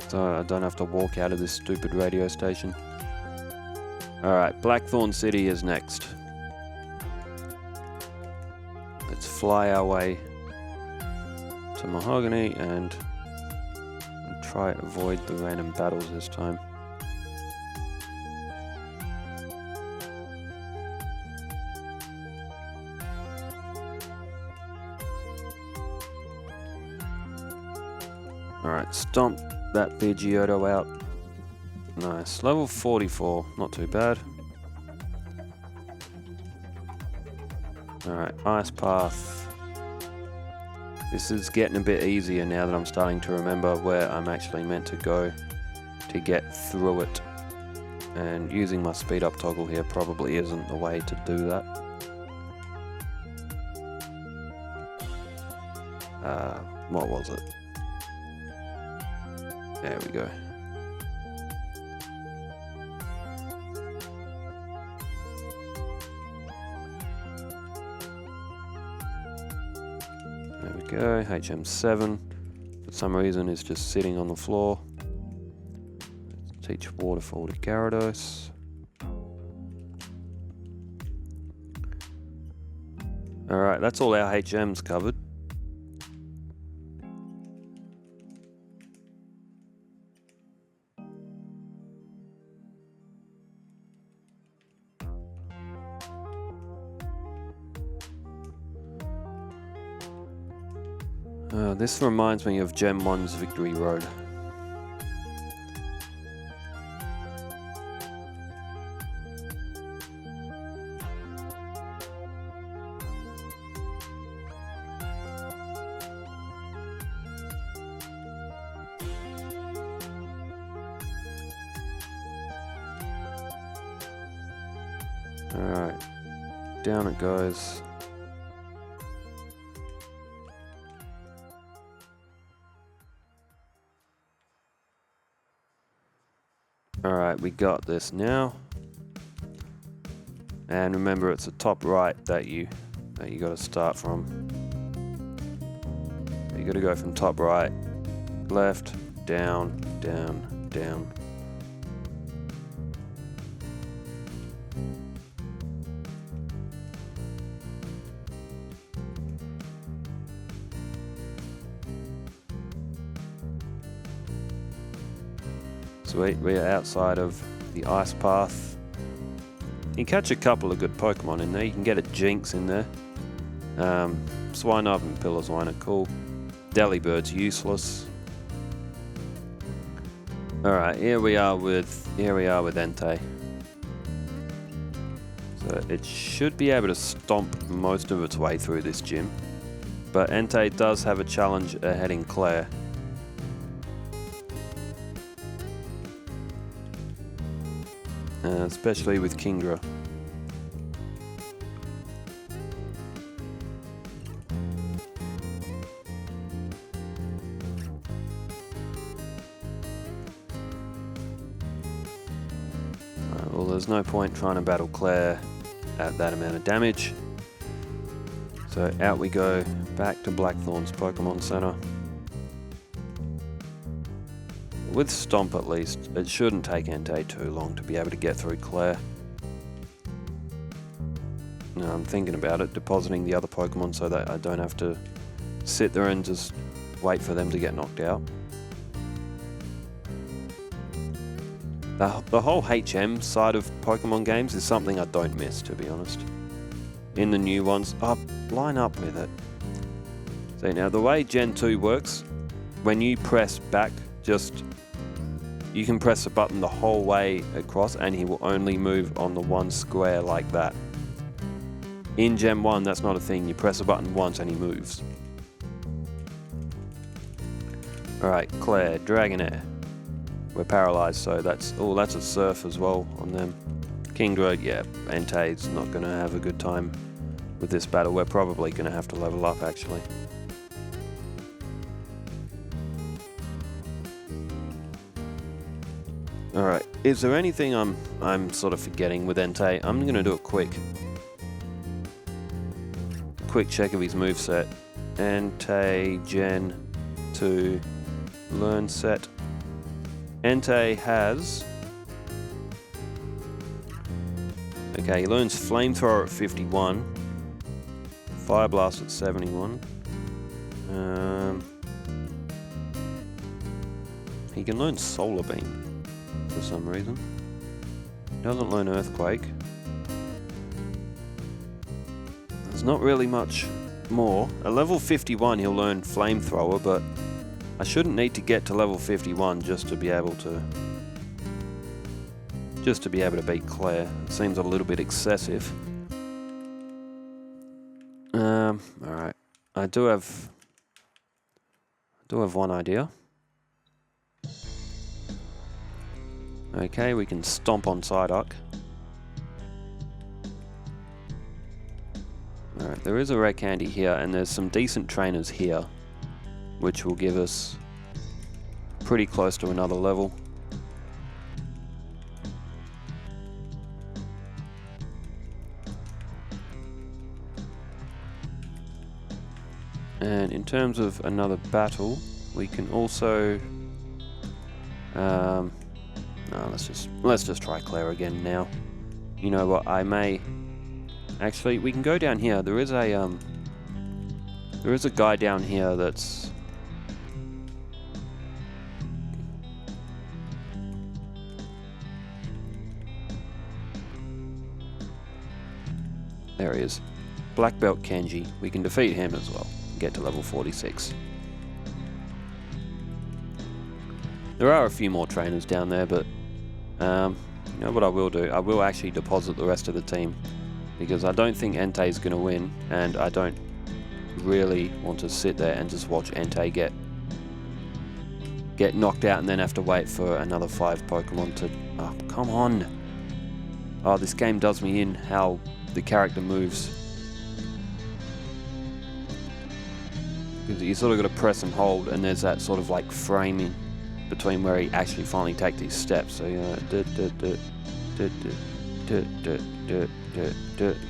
So I don't have to walk out of this stupid radio station. Alright, Blackthorn City is next. Let's fly our way to Mahogany and try to avoid the random battles this time. Alright, stomp that Pidgeotto out. Nice. Level 44, not too bad. Alright, Ice Path. This is getting a bit easier now that I'm starting to remember where I'm actually meant to go to get through it. And using my speed up toggle here probably isn't the way to do that. What was it? There we go. There we go, HM7. For some reason is just sitting on the floor. Let's teach waterfall to Gyarados. Alright, that's all our HMs covered. This reminds me of Gen 1's Victory Road. Alright, down it goes. Alright, we got this now. And remember, it's the top right that you got to start from. You got to go from top right, left, down, down, down. Sweet, we're outside of the ice path. You can catch a couple of good Pokemon in there. You can get a Jinx in there. Swinub and Piloswine are cool. Delibird's useless. Alright, here we are with Entei. So it should be able to stomp most of its way through this gym. But Entei does have a challenge ahead in Claire. Especially with Kingdra. Well, there's no point trying to battle Claire at that amount of damage. So out we go, back to Blackthorn's Pokemon Center. With Stomp at least, it shouldn't take Entei too long to be able to get through Claire. Now I'm thinking about it, depositing the other Pokemon so that I don't have to sit there and just wait for them to get knocked out. The whole HM side of Pokemon games is something I don't miss, to be honest. In the new ones, line up with it. See, now the way Gen 2 works, when you press back, you can press the button the whole way across and he will only move on the one square like that. In Gen 1, that's not a thing. You press a button once and he moves. Alright, Claire, Dragonair. We're paralyzed, so that's a Surf as well on them. Kingdra, yeah, Entei's not going to have a good time with this battle. We're probably going to have to level up, actually. Alright, is there anything I'm sort of forgetting with Entei? I'm going to do a quick check of his moveset. Entei Gen 2 Learn Set. Entei has... Okay, he learns Flamethrower at 51. Fire Blast at 71. He can learn Solar Beam for some reason. He doesn't learn Earthquake. There's not really much more. At level 51 he'll learn Flamethrower, but I shouldn't need to get to level 51 just to be able to beat Claire. It seems a little bit excessive. Alright. I do have do have one idea. Okay, we can stomp on Psyduck. Alright, there is a rare candy here, and there's some decent trainers here, which will give us pretty close to another level. And in terms of another battle, we can also no, let's just try Claire again now. You know what, I may actually, we can go down here. There is a guy down here that's there he is. Black Belt Kenji. We can defeat him as well. Get to level 46. There are a few more trainers down there, but you know what I will do? I will actually deposit the rest of the team, because I don't think Entei is going to win, and I don't really want to sit there and just watch Entei get knocked out and then have to wait for another 5 Pokemon to... Oh, come on! Oh, this game does me in how the character moves. Because you sort of got to press and hold, and there's that sort of like framing between where he actually finally takes these steps. So you know,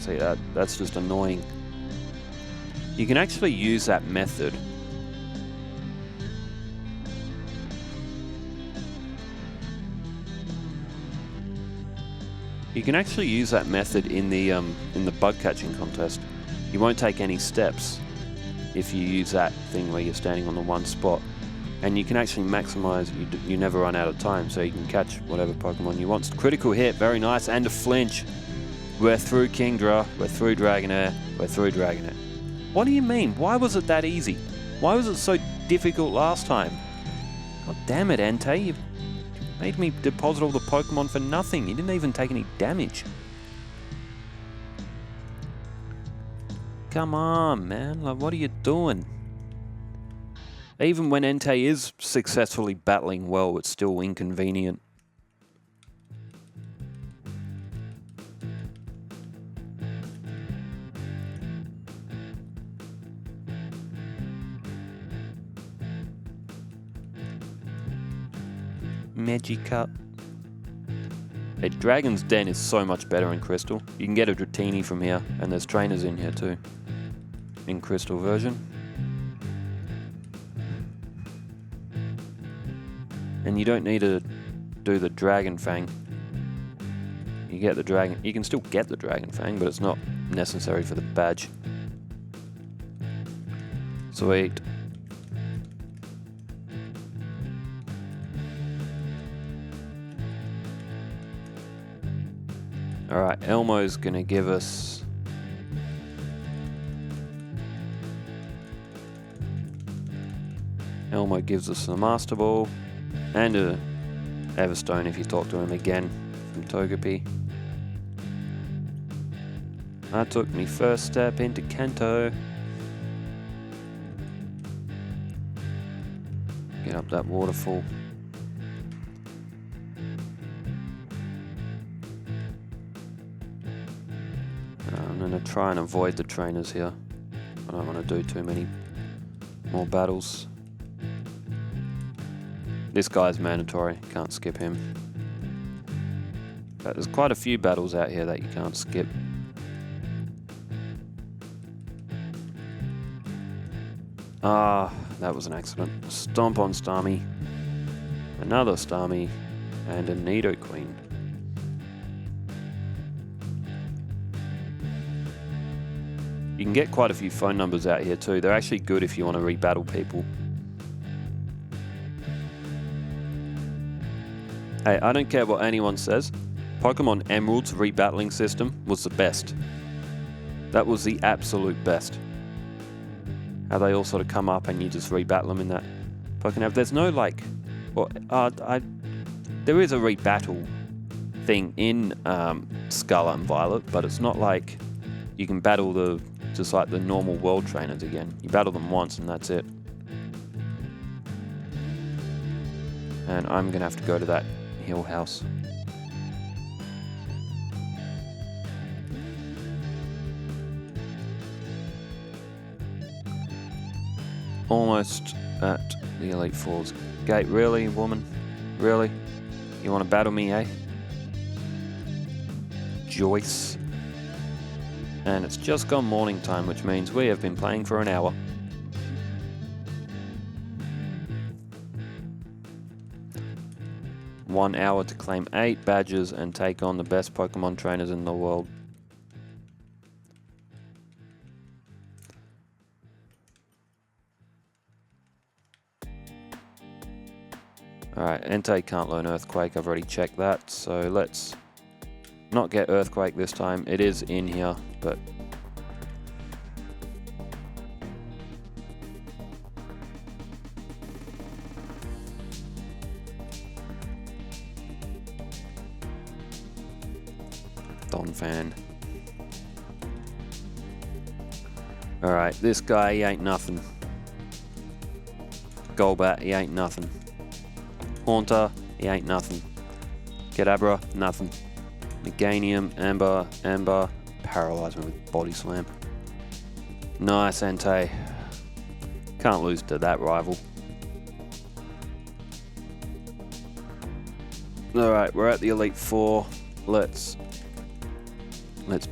see that's just annoying. You can actually use that method. You can actually use that method in the bug catching contest. You won't take any steps if you use that thing where you're standing on the one spot, and you can actually maximize. You never run out of time, so you can catch whatever Pokemon you want. Critical hit, very nice, and a flinch. We're through Kingdra, we're through Dragonair, we're through Dragonair. What do you mean? Why was it that easy? Why was it so difficult last time? God damn it, Entei, you made me deposit all the Pokemon for nothing. You didn't even take any damage. Come on, man. Like, what are you doing? Even when Entei is successfully battling well, it's still inconvenient. Magikarp. Hey, Dragon's Den is so much better in Crystal. You can get a Dratini from here, and there's trainers in here too. In Crystal version. And you don't need to do the Dragon Fang. You get the Dragon... You can still get the Dragon Fang, but it's not necessary for the badge. Sweet. Alright, Elmo's gonna give us... Elmo gives us the Master Ball and a Everstone if you talk to him again from Togepi. I took me first step into Kanto. Get up that waterfall. I'm going to try and avoid the trainers here. I don't want to do too many more battles. This guy's mandatory, can't skip him. But there's quite a few battles out here that you can't skip. Ah, that was an accident. Stomp on Starmie. Another Starmie. And a Nidoqueen. You can get quite a few phone numbers out here too. They're actually good if you want to rebattle people. Hey, I don't care what anyone says. Pokemon Emerald's rebattling system was the best. That was the absolute best. How they all sort of come up and you just rebattle them in that Pokemon. There's no like... Well, there is a rebattle thing in Scarlet and Violet, but it's not like you can battle just like the normal world trainers again. You battle them once and that's it. And I'm going to have to go to that hill house. Almost at the Elite Four's gate. Really, woman? Really? You want to battle me, eh? Joyce. And it's just gone morning time, which means we have been playing for an hour. One hour to claim 8 badges and take on the best Pokemon trainers in the world. Alright, Entei can't learn Earthquake, I've already checked that, so let's not get Earthquake this time. It is in here, but... Donphan. Alright, this guy, he ain't nothing. Golbat, he ain't nothing. Haunter, he ain't nothing. Kadabra, nothing. Meganium, Amber, paralyze me with Body Slam. Nice, Entei. Can't lose to that rival. Alright, we're at the Elite Four. Let's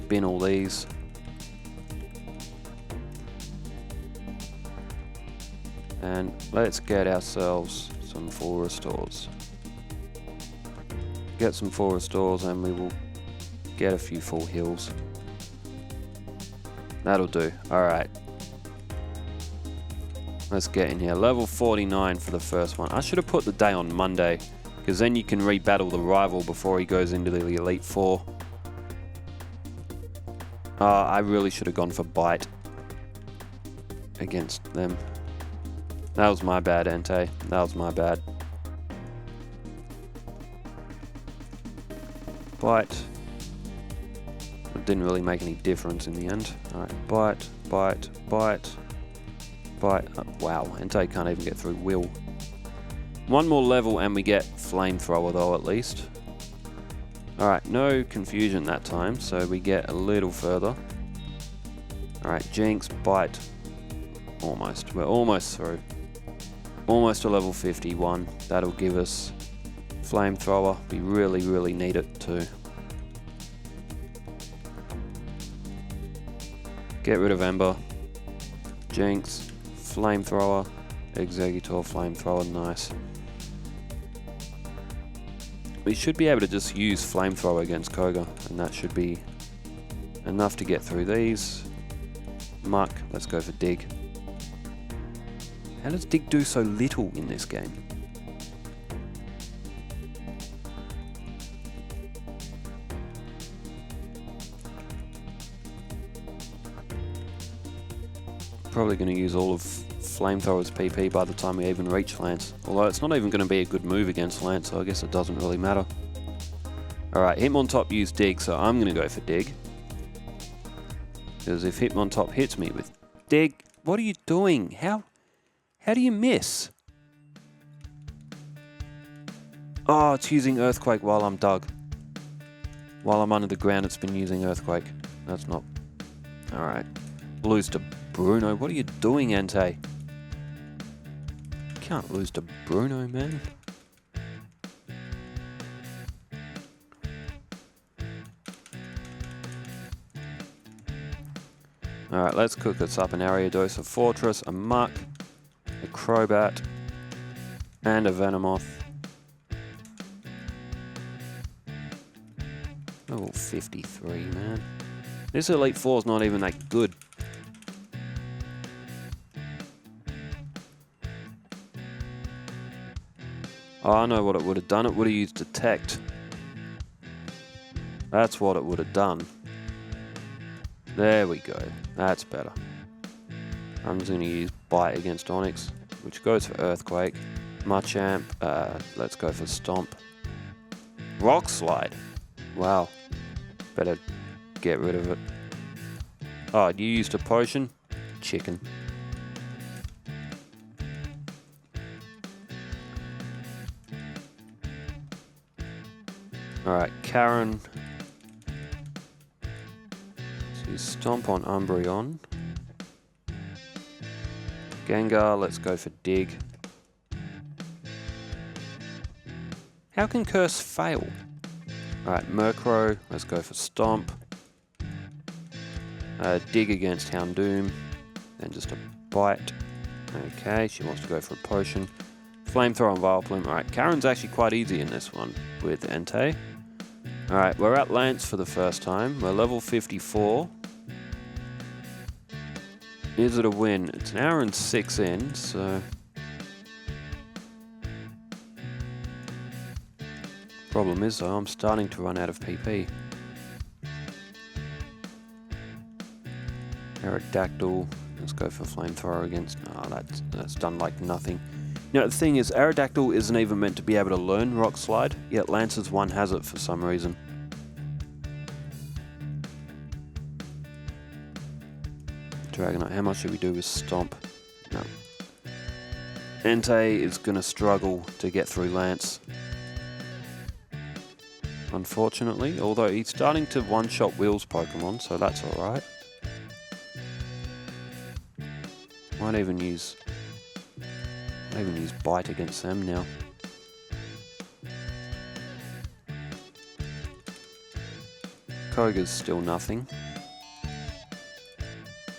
bin all these. And let's get ourselves some full restores. Get some full restores and we will get a few full heals. That'll do. Alright. Let's get in here. Level 49 for the first one. I should have put the day on Monday, because then you can rebattle the rival before he goes into the Elite Four. I really should have gone for Bite against them. That was my bad, Entei. That was my bad. Bite. It didn't really make any difference in the end. Alright, Bite. Wow, Entei can't even get through Will. One more level and we get Flamethrower though, at least. Alright, no confusion that time, so we get a little further. Alright, Jinx, Bite. Almost. We're almost through. Almost to level 51. That'll give us Flamethrower. We really need it too. Get rid of Ember. Jinx, Flamethrower, Exeggutor, Flamethrower, nice. We should be able to just use Flamethrower against Koga, and that should be enough to get through these. Muck, let's go for Dig. How does Dig do so little in this game? Probably going to use all of Flamethrower's PP by the time we even reach Lance. Although it's not even going to be a good move against Lance, so I guess it doesn't really matter. Alright, Hitmontop used Dig, so I'm going to go for Dig. Because if Hitmontop hits me with Dig, what are you doing? How do you miss? Oh, it's using Earthquake while I'm dug. While I'm under the ground, it's been using Earthquake. That's not... Alright. Lose to Bruno. What are you doing, Entei? Can't lose to Bruno, man. Alright, let's cook this up. An Ariados, a Fortress, a Muck, a Crobat, and a Venomoth. Level 53, man. This Elite Four is not even that good. Oh, I know what it would have done. It would have used Detect. That's what it would have done. There we go. That's better. I'm just going to use Bite against Onix, which goes for Earthquake. Machamp, let's go for Stomp. Rock Slide. Wow. Better get rid of it. Oh, you used a potion? Chicken. Alright, Karen. So you stomp on Umbreon. Gengar, let's go for Dig. How can Curse fail? Alright, Murkrow, let's go for Stomp. Dig against Houndoom. Then just a Bite. Okay, she wants to go for a Potion. Flamethrower on Vileplume. Alright, Karen's actually quite easy in this one with Entei. Alright, we're at Lance for the first time. We're level 54. Is it a win? It's an hour and 6 in, so... Problem is though, I'm starting to run out of PP. Aerodactyl, let's go for Flamethrower against... Oh, that's done like nothing. You know, the thing is, Aerodactyl isn't even meant to be able to learn Rock Slide, yet Lance's one has it for some reason. Dragonite, how much should we do with Stomp? No. Entei is going to struggle to get through Lance. Unfortunately, although he's starting to one-shot Will's Pokemon, so that's alright. Might even use Bite against them now. Koga's still nothing.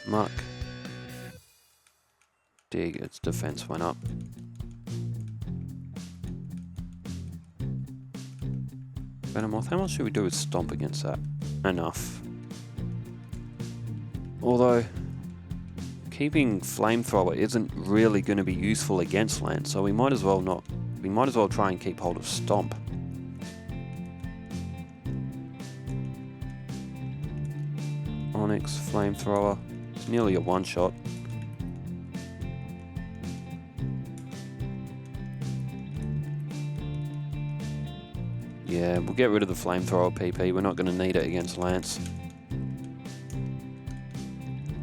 Muck. Dig, its defense went up. Venomoth, how much should we do with Stomp against that? Enough. Although, keeping Flamethrower isn't really going to be useful against Lance, so we might as well try and keep hold of Stomp. Onyx, Flamethrower, it's nearly a one-shot. Yeah, we'll get rid of the Flamethrower PP, we're not going to need it against Lance.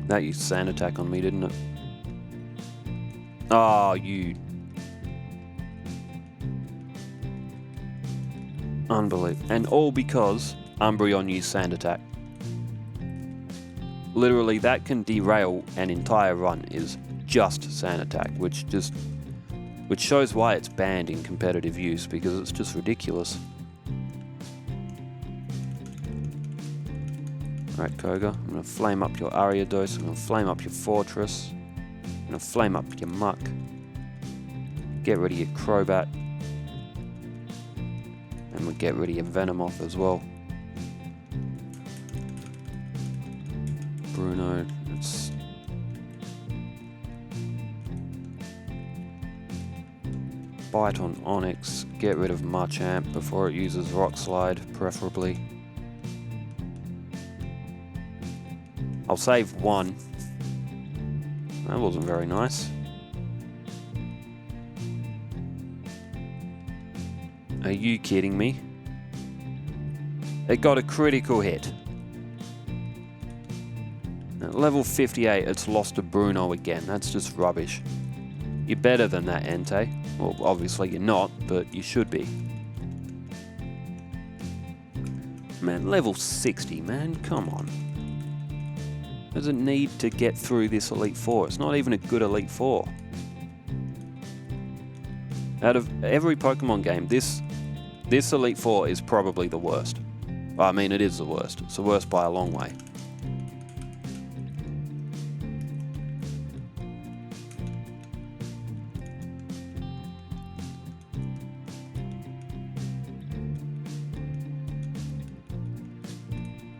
That used Sand Attack on me, didn't it? Oh, you... Unbelievable. And all because Umbreon used Sand Attack. Literally, that can derail an entire run is just Sand Attack, which shows why it's banned in competitive use, because it's just ridiculous. Alright, Koga, I'm going to flame up your Ariados, I'm going to flame up your Fortress, I'm going to flame up your Muck, get rid of your Crobat, and we'll get rid of your Venomoth as well. Bruno, let's... Bite on Onyx, get rid of Machamp before it uses Rock Slide, preferably. I'll save one. That wasn't very nice. Are you kidding me? It got a critical hit. At level 58, it's lost to Bruno again. That's just rubbish. You're better than that, Entei. Well, obviously you're not, but you should be. Man, level 60, man. Come on. Doesn't need to get through this Elite Four. It's not even a good Elite Four. Out of every Pokemon game, this Elite Four is probably the worst. I mean, it is the worst. It's the worst by a long way.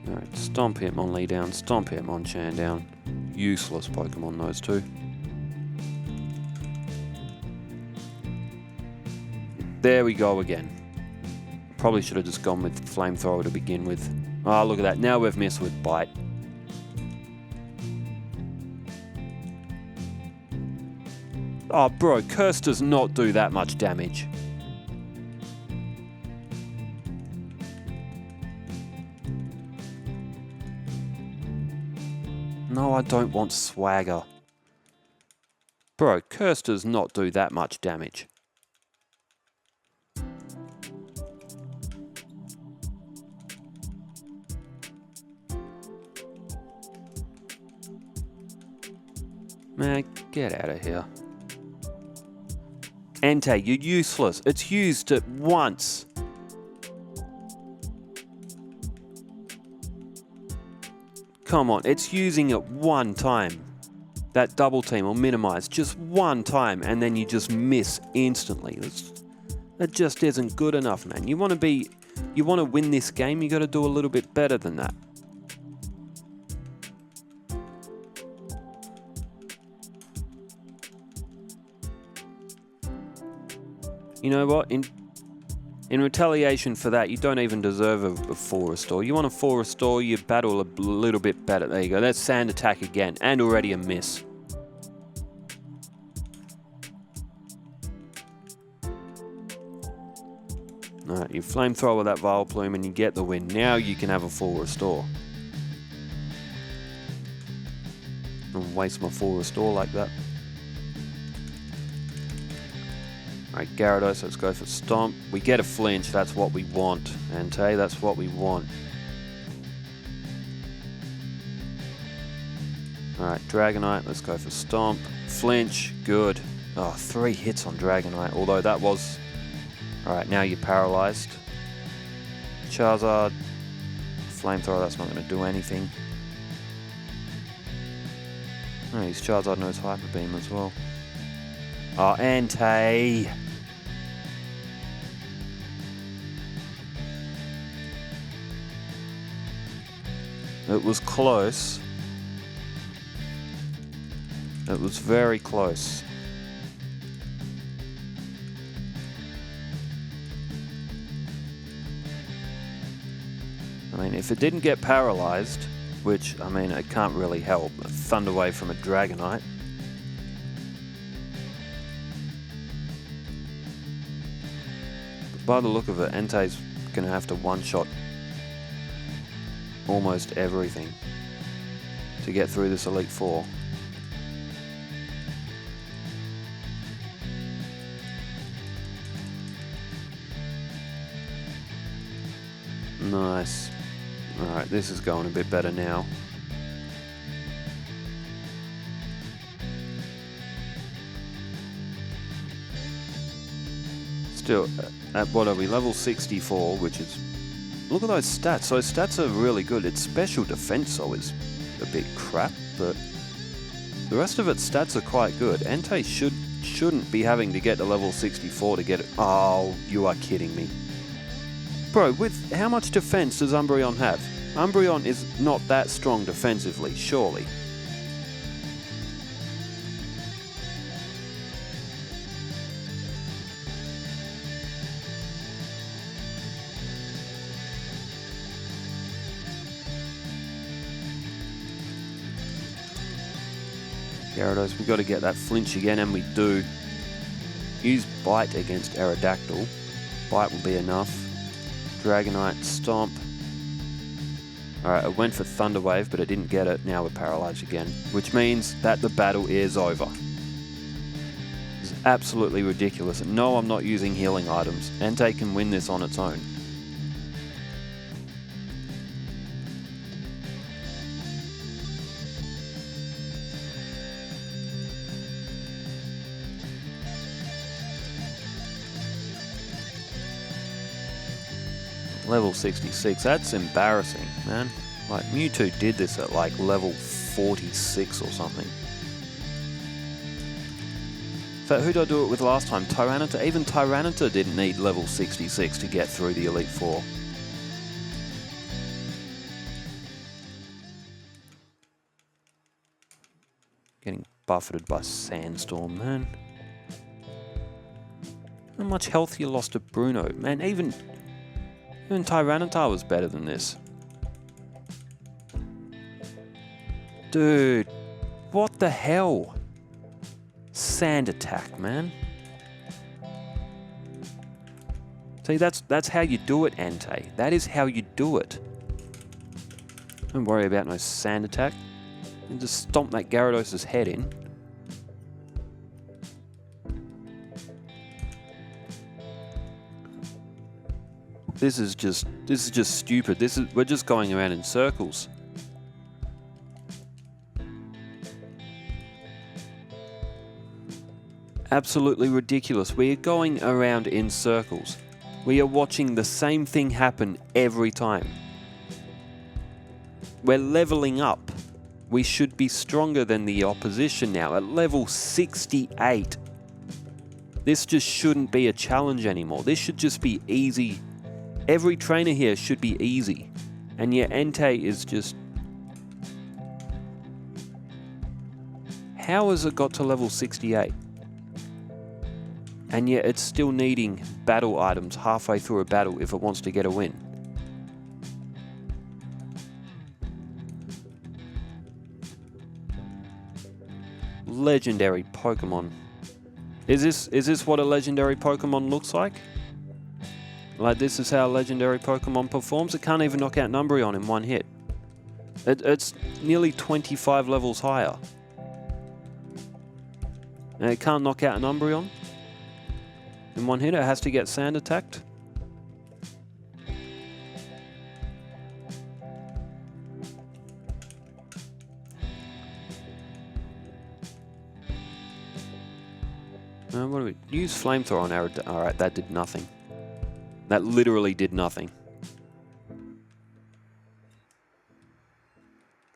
Alright, Stomp him on Lee Down, Stomp him on Chan Down. Useless Pokemon, those two. There we go again. Probably should have just gone with Flamethrower to begin with. Oh, look at that. Now we've missed with Bite. Oh, bro, Curse does not do that much damage. No, I don't want Swagger. Bro, Curse does not do that much damage. Man, get out of here. Entei, you're useless. It's used it once. Come on, it's using it one time. That double team or minimize just one time and then you just miss instantly. That just isn't good enough, man. You want to win this game, you got to do a little bit better than that. You know what? In retaliation for that, you don't even deserve a 4 restore. You want a 4 restore, you battle a little bit better. There you go. That's sand attack again, and already a miss. Alright, you flamethrower that Vile Plume and you get the win. Now you can have a 4 restore. Don't waste my 4 restore like that. Alright, Gyarados, let's go for Stomp. We get a flinch, that's what we want. Entei, that's what we want. Alright, Dragonite, let's go for Stomp. Flinch, good. Oh, 3 hits on Dragonite, although that was... Alright, now you're paralyzed. Charizard. Flamethrower, that's not going to do anything. Oh, his Charizard knows Hyper Beam as well. Oh, Entei! It was close. It was very close. I mean, if it didn't get paralyzed, which, I mean, it can't really help, a Thunder Wave from a Dragonite. But by the look of it, Entei's going to have to one-shot almost everything to get through this Elite Four. Nice. Alright, this is going a bit better now. Still, at what are we, level 64, which is... Look at those stats. Those stats are really good. Its special defense though is a bit crap, but the rest of its stats are quite good. Entei shouldn't be having to get to level 64 to get it. Oh, you are kidding me. Bro, with how much defense does Umbreon have? Umbreon is not that strong defensively, surely. Gyarados, we've got to get that flinch again, and we do. Use Bite against Aerodactyl. Bite will be enough. Dragonite, Stomp. Alright, it went for Thunder Wave, but it didn't get it. Now we're paralyzed again, which means that the battle is over. This is absolutely ridiculous. No, I'm not using healing items. Entei can win this on its own. Level 66, that's embarrassing, man. Like, Mewtwo did this at like level 46 or something. In fact, who did I do it with last time? Tyranitar? Even Tyranitar didn't need level 66 to get through the Elite Four. Getting buffeted by Sandstorm, man. How much health you lost to Bruno? Man, even Tyranitar was better than this. Dude, what the hell? Sand attack, man. See, that's how you do it, Entei. That is how you do it. Don't worry about no sand attack. And just stomp that Gyarados' head in. This is just stupid. We're just going around in circles. Absolutely ridiculous. We are going around in circles. We are watching the same thing happen every time. We're leveling up. We should be stronger than the opposition now at level 68. This just shouldn't be a challenge anymore. This should just be easy. Every trainer here should be easy. And yet Entei is just... How has it got to level 68? And yet it's still needing battle items halfway through a battle if it wants to get a win. Legendary Pokemon. Is this what a legendary Pokemon looks like? Like this is how a legendary Pokemon performs? It can't even knock out Umbreon in one hit. It's nearly 25 levels higher. And it can't knock out an Umbreon in one hit. It has to get sand attacked. What do we use? Flamethrower on arrow. Alright, that did nothing. That literally did nothing.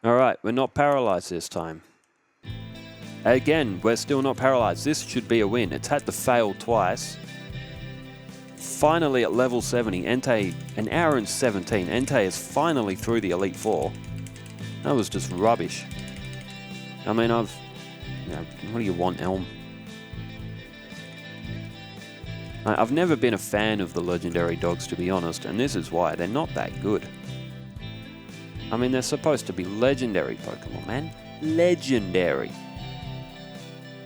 Alright, we're not paralyzed this time. Again, we're still not paralyzed. This should be a win. It's had to fail twice. Finally at level 70, Entei, an hour and 17. Entei is finally through the Elite Four. That was just rubbish. I mean, what do you want, Elm? I've never been a fan of the legendary dogs, to be honest, and this is why. They're not that good. I mean, they're supposed to be legendary Pokemon, man. Legendary.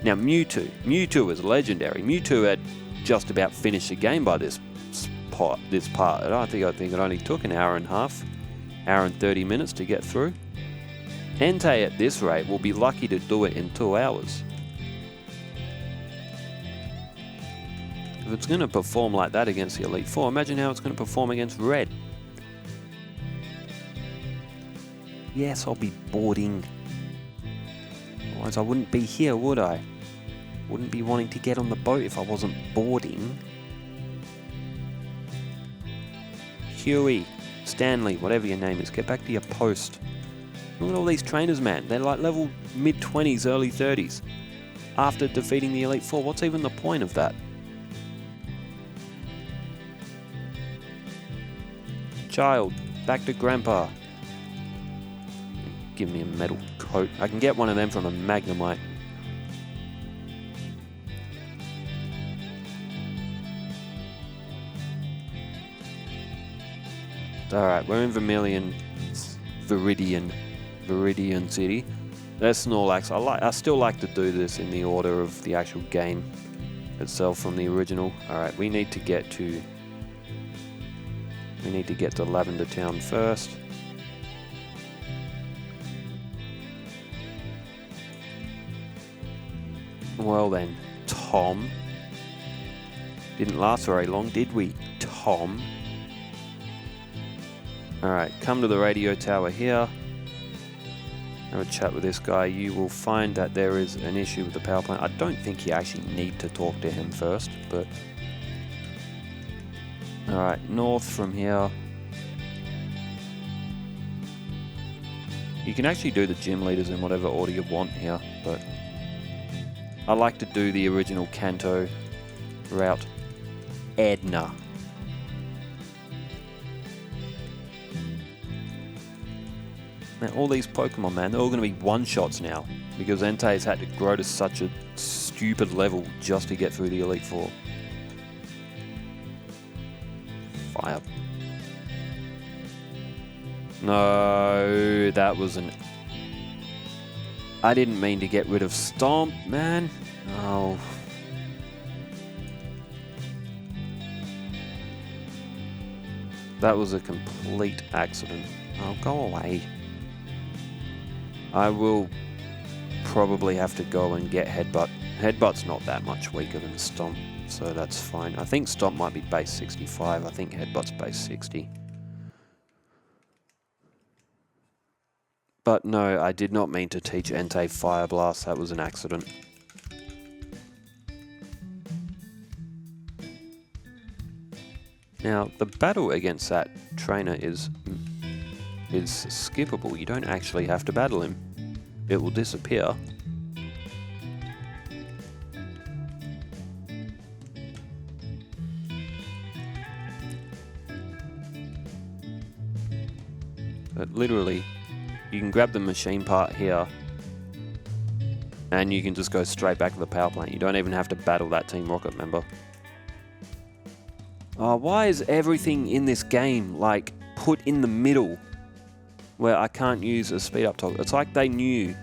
Now, Mewtwo is legendary. Mewtwo had just about finished the game by this part. I think it only took an hour and a half, hour and 30 minutes to get through. Entei at this rate will be lucky to do it in 2 hours. If it's going to perform like that against the Elite Four, imagine how it's going to perform against Red. Yes, I'll be boarding. Otherwise I wouldn't be here, would I? Wouldn't be wanting to get on the boat if I wasn't boarding. Huey, Stanley, whatever your name is, get back to your post. Look at all these trainers, man. They're like level mid-20s, early 30s. After defeating the Elite Four, what's even the point of that? Child, back to Grandpa. Give me a metal coat. I can get one of them from a Magnemite. Alright, we're in Viridian City. There's Snorlax. I still like to do this in the order of the actual game itself from the original. Alright, we need to get to Lavender Town first. Well then, Tom. Didn't last very long, did we, Tom? Alright, come to the radio tower here. Have a chat with this guy. You will find that there is an issue with the power plant. I don't think you actually need to talk to him first, but... Alright, north from here. You can actually do the gym leaders in whatever order you want here, but... I like to do the original Kanto route. Edna. Now all these Pokemon, man, they're all going to be one-shots now. Because Entei's had to grow to such a stupid level just to get through the Elite Four. Fire. No, that was an... I didn't mean to get rid of Stomp, man. Oh. That was a complete accident. Oh, go away. I will probably have to go and get Headbutt. Headbutt's not that much weaker than Stomp, so that's fine. I think Stomp might be base 65. I think Headbutt's base 60. But no, I did not mean to teach Entei Fire Blast. That was an accident. Now, the battle against that trainer is skippable. You don't actually have to battle him. It will disappear. But literally, you can grab the machine part here and you can just go straight back to the power plant. You don't even have to battle that Team Rocket member. Oh, why is everything in this game like put in the middle where I can't use a speed up toggle? It's like they knew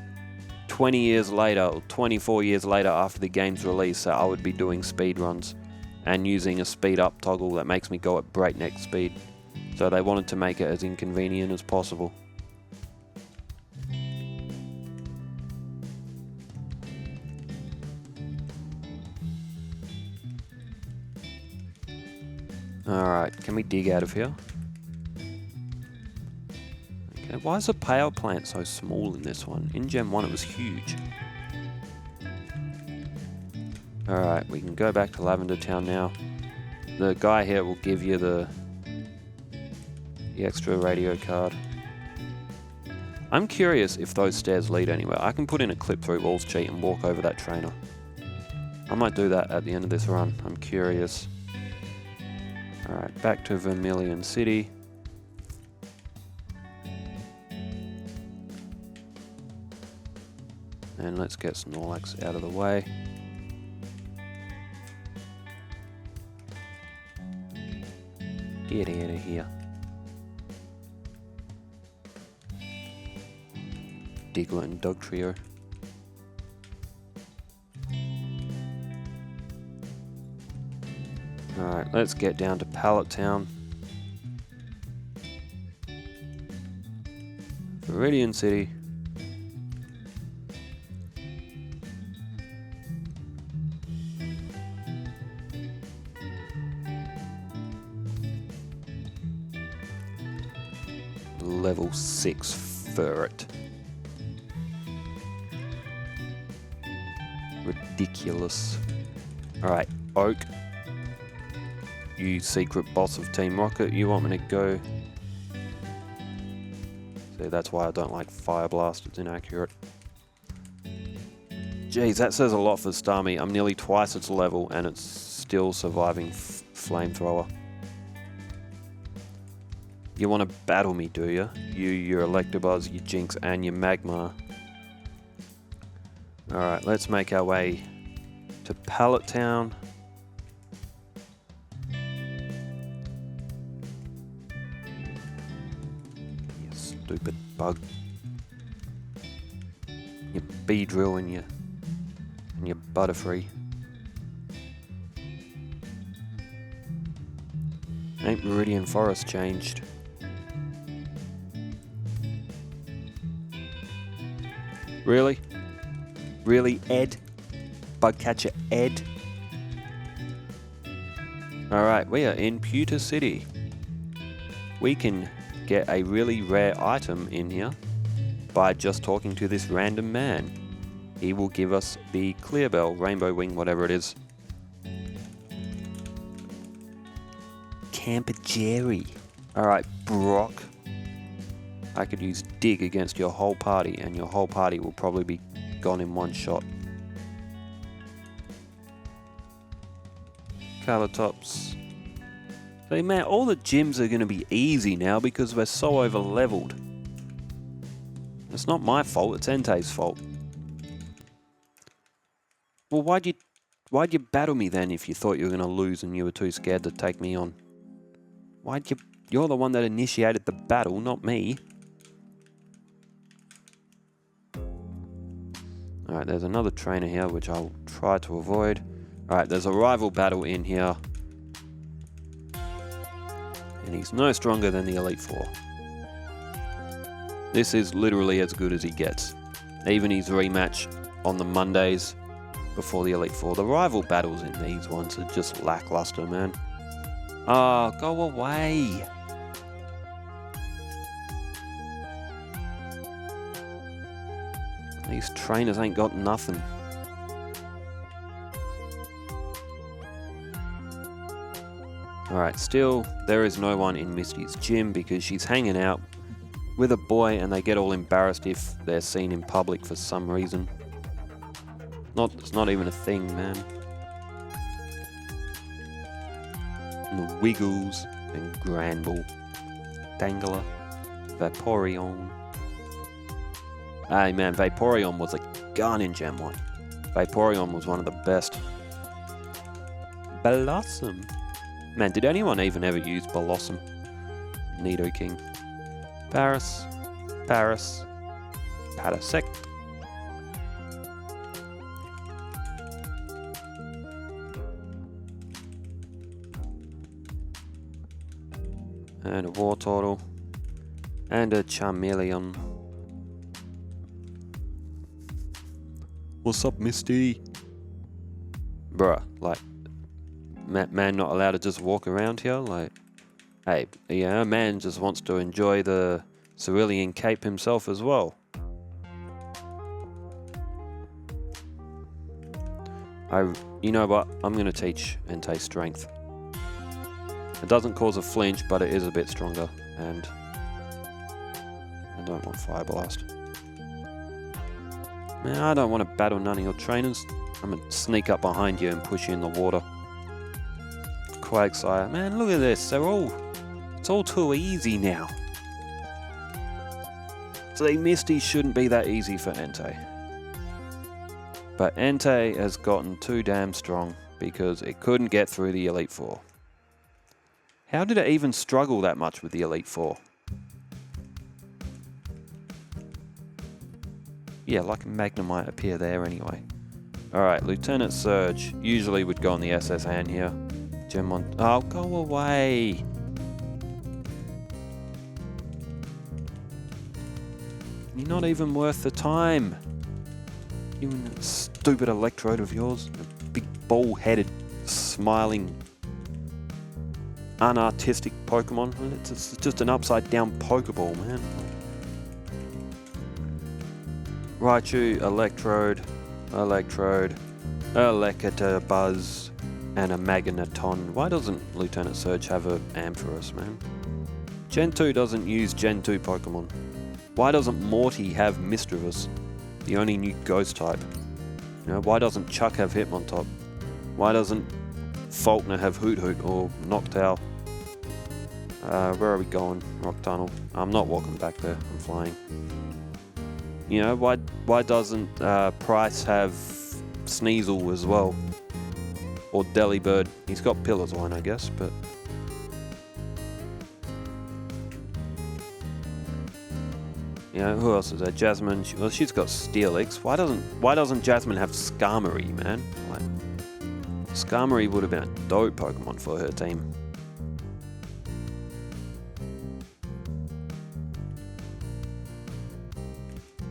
20 years later or 24 years later after the game's release that I would be doing speed runs and using a speed up toggle that makes me go at breakneck speed. So they wanted to make it as inconvenient as possible. Alright, can we dig out of here? Okay, why is the power plant so small in this one? In Gen 1 it was huge. Alright, we can go back to Lavender Town now. The guy here will give you the extra radio card. I'm curious if those stairs lead anywhere. I can put in a clip through walls cheat and walk over that trainer. I might do that at the end of this run. I'm curious. Alright, back to Vermilion City. And let's get Snorlax out of the way. Get out of here. Diglett and Dugtrio. Alright, let's get down to Pallet Town. Viridian City. Level 6 ferret. Ridiculous. Alright, Oak. You secret boss of Team Rocket, you want me to go? See, that's why I don't like Fire Blast, it's inaccurate. Jeez, that says a lot for Starmie. I'm nearly twice its level and it's still surviving Flamethrower. You want to battle me, do you? Your Electabuzz, your Jinx, and your Magmar. Alright, let's make our way to Pallet Town. You stupid bug. Your Beedrill and your Butterfree. Ain't Meridian Forest changed? Really? Really, Ed? Bugcatcher Ed? Alright, we are in Pewter City. We can get a really rare item in here by just talking to this random man. He will give us the Clear Bell, Rainbow Wing, whatever it is. Camper Jerry. Alright, Brock. I could use Dig against your whole party, and your whole party will probably be gone in one shot. Calatops. See, man, all the gyms are going to be easy now because we're so over leveled. It's not my fault, it's Entei's fault. Well, why'd you battle me then if you thought you were going to lose and you were too scared to take me on? You're the one that initiated the battle, not me. Alright, there's another trainer here, which I'll try to avoid. Alright, there's a rival battle in here. And he's no stronger than the Elite Four. This is literally as good as he gets. Even his rematch on the Mondays before the Elite Four. The rival battles in these ones are just lackluster, man. Oh, go away! These trainers ain't got nothing. Alright, still, there is no one in Misty's gym because she's hanging out with a boy and they get all embarrassed if they're seen in public for some reason. It's not even a thing, man. And the Wiggles and Granbull, Dangler, Vaporeon. Hey man, Vaporeon was a gun in Gen 1. Vaporeon was one of the best. Blossom. Man, did anyone even ever use Blossom? Nidoking. Paris. Parasect. And a Wartortle. And a Charmeleon. What's up, Misty? Bruh, like, man not allowed to just walk around here? Like, hey, yeah, man just wants to enjoy the Cerulean Cape himself as well. You know what? I'm going to teach Entei Strength. It doesn't cause a flinch, but it is a bit stronger. And I don't want Fire Blast. Man, I don't want to battle none of your trainers. I'm going to sneak up behind you and push you in the water. Quagsire. Man, look at this. It's all too easy now. See, Misty shouldn't be that easy for Entei. But Entei has gotten too damn strong because it couldn't get through the Elite Four. How did it even struggle that much with the Elite Four? Yeah, like a Magnemite appear there anyway. Alright, Lieutenant Surge usually would go on the SS Anne here. Gen 1. Oh, go away! You're not even worth the time. You and that stupid Electrode of yours. A big ball-headed, smiling, unartistic Pokemon. It's just an upside-down Pokeball, man. Raichu, Electrode, Electabuzz, and a Magneton. Why doesn't Lieutenant Surge have an Ampharos, man? Gen 2 doesn't use Gen 2 Pokemon. Why doesn't Morty have Misdreavus, the only new ghost type? You know, why doesn't Chuck have Hitmontop? Why doesn't Faulkner have Hoot Hoot or Noctowl? Where are we going? Rock Tunnel. I'm not walking back there, I'm flying. You know, why doesn't Price have Sneasel as well? Or Delibird? He's got Pillar's-Wine, I guess, but... You know, who else is there? Jasmine. Well, she's got Steelix. Why doesn't Jasmine have Skarmory, man? Like, Skarmory would have been a dope Pokemon for her team.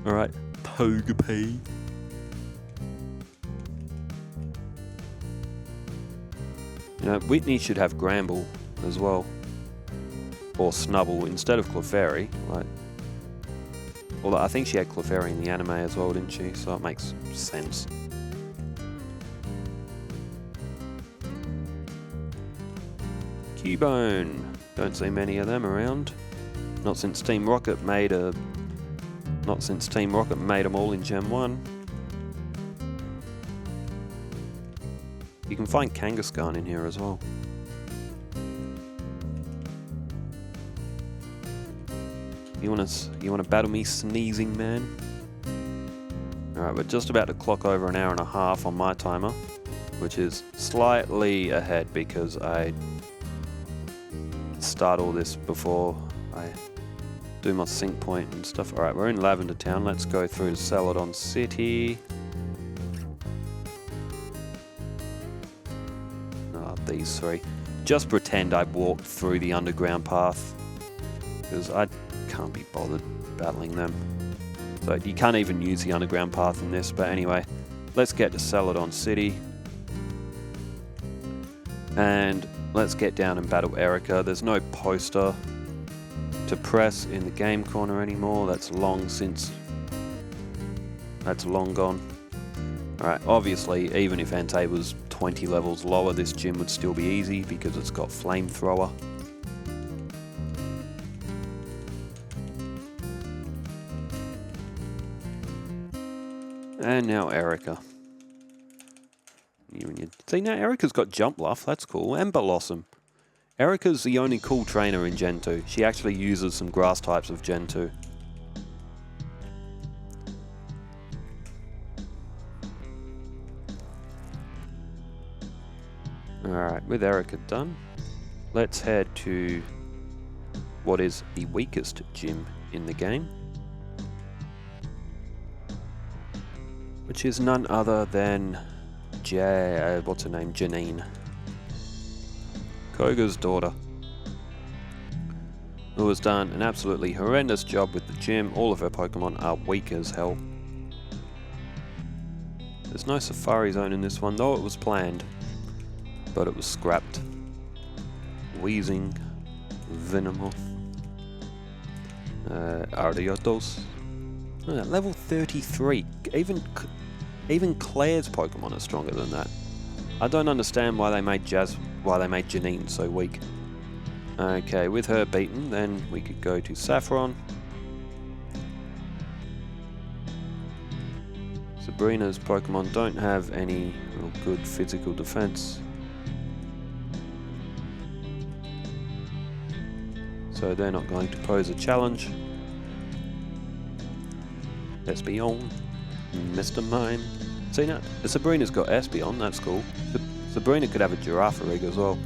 Alright, Togepi. You know, Whitney should have Granbull as well. Or Snubbull instead of Clefairy. Like, although I think she had Clefairy in the anime as well, didn't she? So it makes sense. Cubone. Don't see many of them around. Not since Team Rocket made them all in Gen 1. You can find Kangaskhan in here as well. You wanna battle me, sneezing man? Alright, we're just about to clock over an hour and a half on my timer, which is slightly ahead because I start all this before I do my sync point and stuff. Alright, we're in Lavender Town. Let's go through to Celadon City. These three. Just pretend I walked through the underground path because I can't be bothered battling them. So you can't even use the underground path in this, but anyway, let's get to Celadon City. And let's get down and battle Erica. There's no poster to press in the game corner anymore. That's long gone. Alright, obviously, even if Entei was 20 levels lower, this gym would still be easy because it's got flamethrower. And now Erica. See, now Erica's got Jump Bluff, that's cool, and Blossom. Erica's the only cool trainer in Gen 2. She actually uses some grass types of Gen 2. Alright, with Erica done, let's head to what is the weakest gym in the game, which is none other than what's her name? Janine. Koga's daughter, who has done an absolutely horrendous job with the gym. All of her Pokemon are weak as hell. There's no Safari Zone in this one, though it was planned, but it was scrapped. Wheezing, Venomoth, Ardeotos, level 33. Even Claire's Pokemon are stronger than that. I don't understand why they made Janine so weak. Okay, with her beaten, then we could go to Saffron. Sabrina's Pokemon don't have any real good physical defense, so they're not going to pose a challenge. Espeon, Mr. Mime. See now, Sabrina's got Espeon, that's cool. Sabrina could have a Girafarig as well.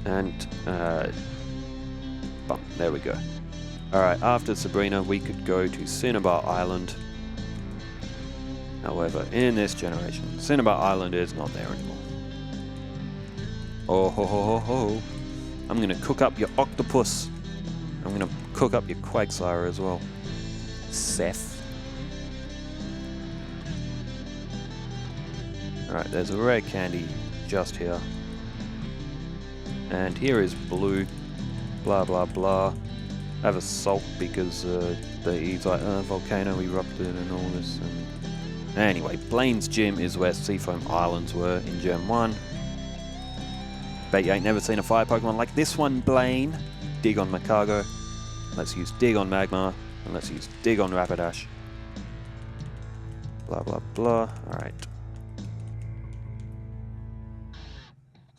And, bum, there we go. Alright, after Sabrina we could go to Cinnabar Island. However, in this generation, Cinnabar Island is not there anymore. Oh ho ho ho ho. I'm gonna cook up your Octopus. I'm gonna cook up your Quagsire as well. Seth. Alright, there's a rare candy just here. And here is Blue. Blah blah blah. Have a salt because he's like, volcano erupted and all this. And anyway, Blaine's gym is where Seafoam Islands were in Gen 1. Bet you ain't never seen a fire Pokemon like this one, Blaine. Dig on Macargo. Let's use Dig on Magmar. And let's use Dig on Rapidash. Blah blah blah. Alright.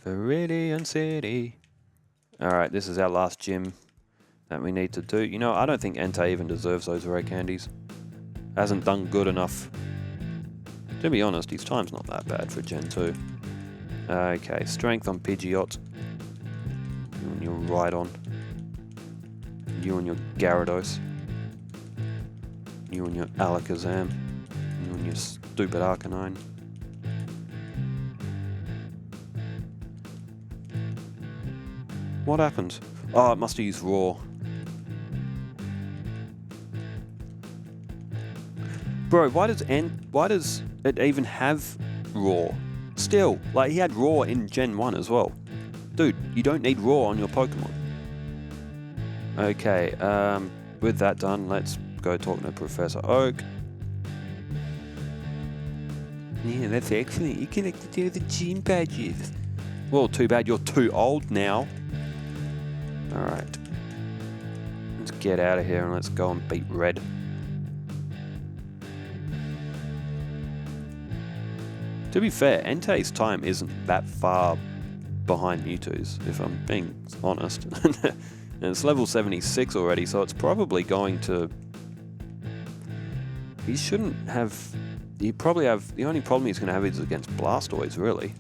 Viridian City. Alright, this is our last gym that we need to do. You know, I don't think Entei even deserves those rare candies. Hasn't done good enough. To be honest, his time's not that bad for Gen 2. Okay, strength on Pidgeot. You and your Rhydon. You and your Gyarados. You and your Alakazam. You and your stupid Arcanine. What happened? Oh, it must have used Raw. Bro, why does it even have Raw? Still, like, he had Raw in Gen 1 as well. Dude, you don't need Raw on your Pokemon. Okay, with that done, let's go talk to Professor Oak. Yeah, that's excellent. You connected to the gym badges. Well, too bad you're too old now. Alright. Let's get out of here and let's go and beat Red. To be fair, Entei's time isn't that far behind Mewtwo's, if I'm being honest. And it's level 76 already, so it's probably going to... He shouldn't have... He probably have... The only problem he's going to have is against Blastoise, really.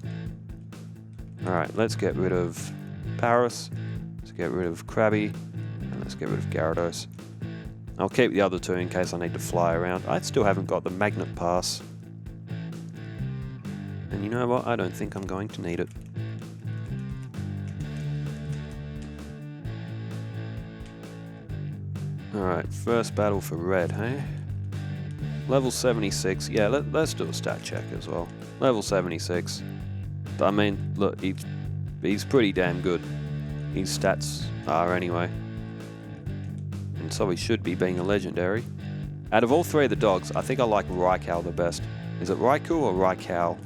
Alright, let's get rid of Paris. Let's get rid of Krabby. And let's get rid of Gyarados. I'll keep the other two in case I need to fly around. I still haven't got the Magnet Pass. And you know what? I don't think I'm going to need it. Alright, first battle for Red, hey? Level 76. Yeah, let's do a stat check as well. Level 76. I mean, look, he's pretty damn good. His stats are anyway. And so he should be being a legendary. Out of all three of the dogs, I think I like Raikou the best. Is it Raikou or Raikou?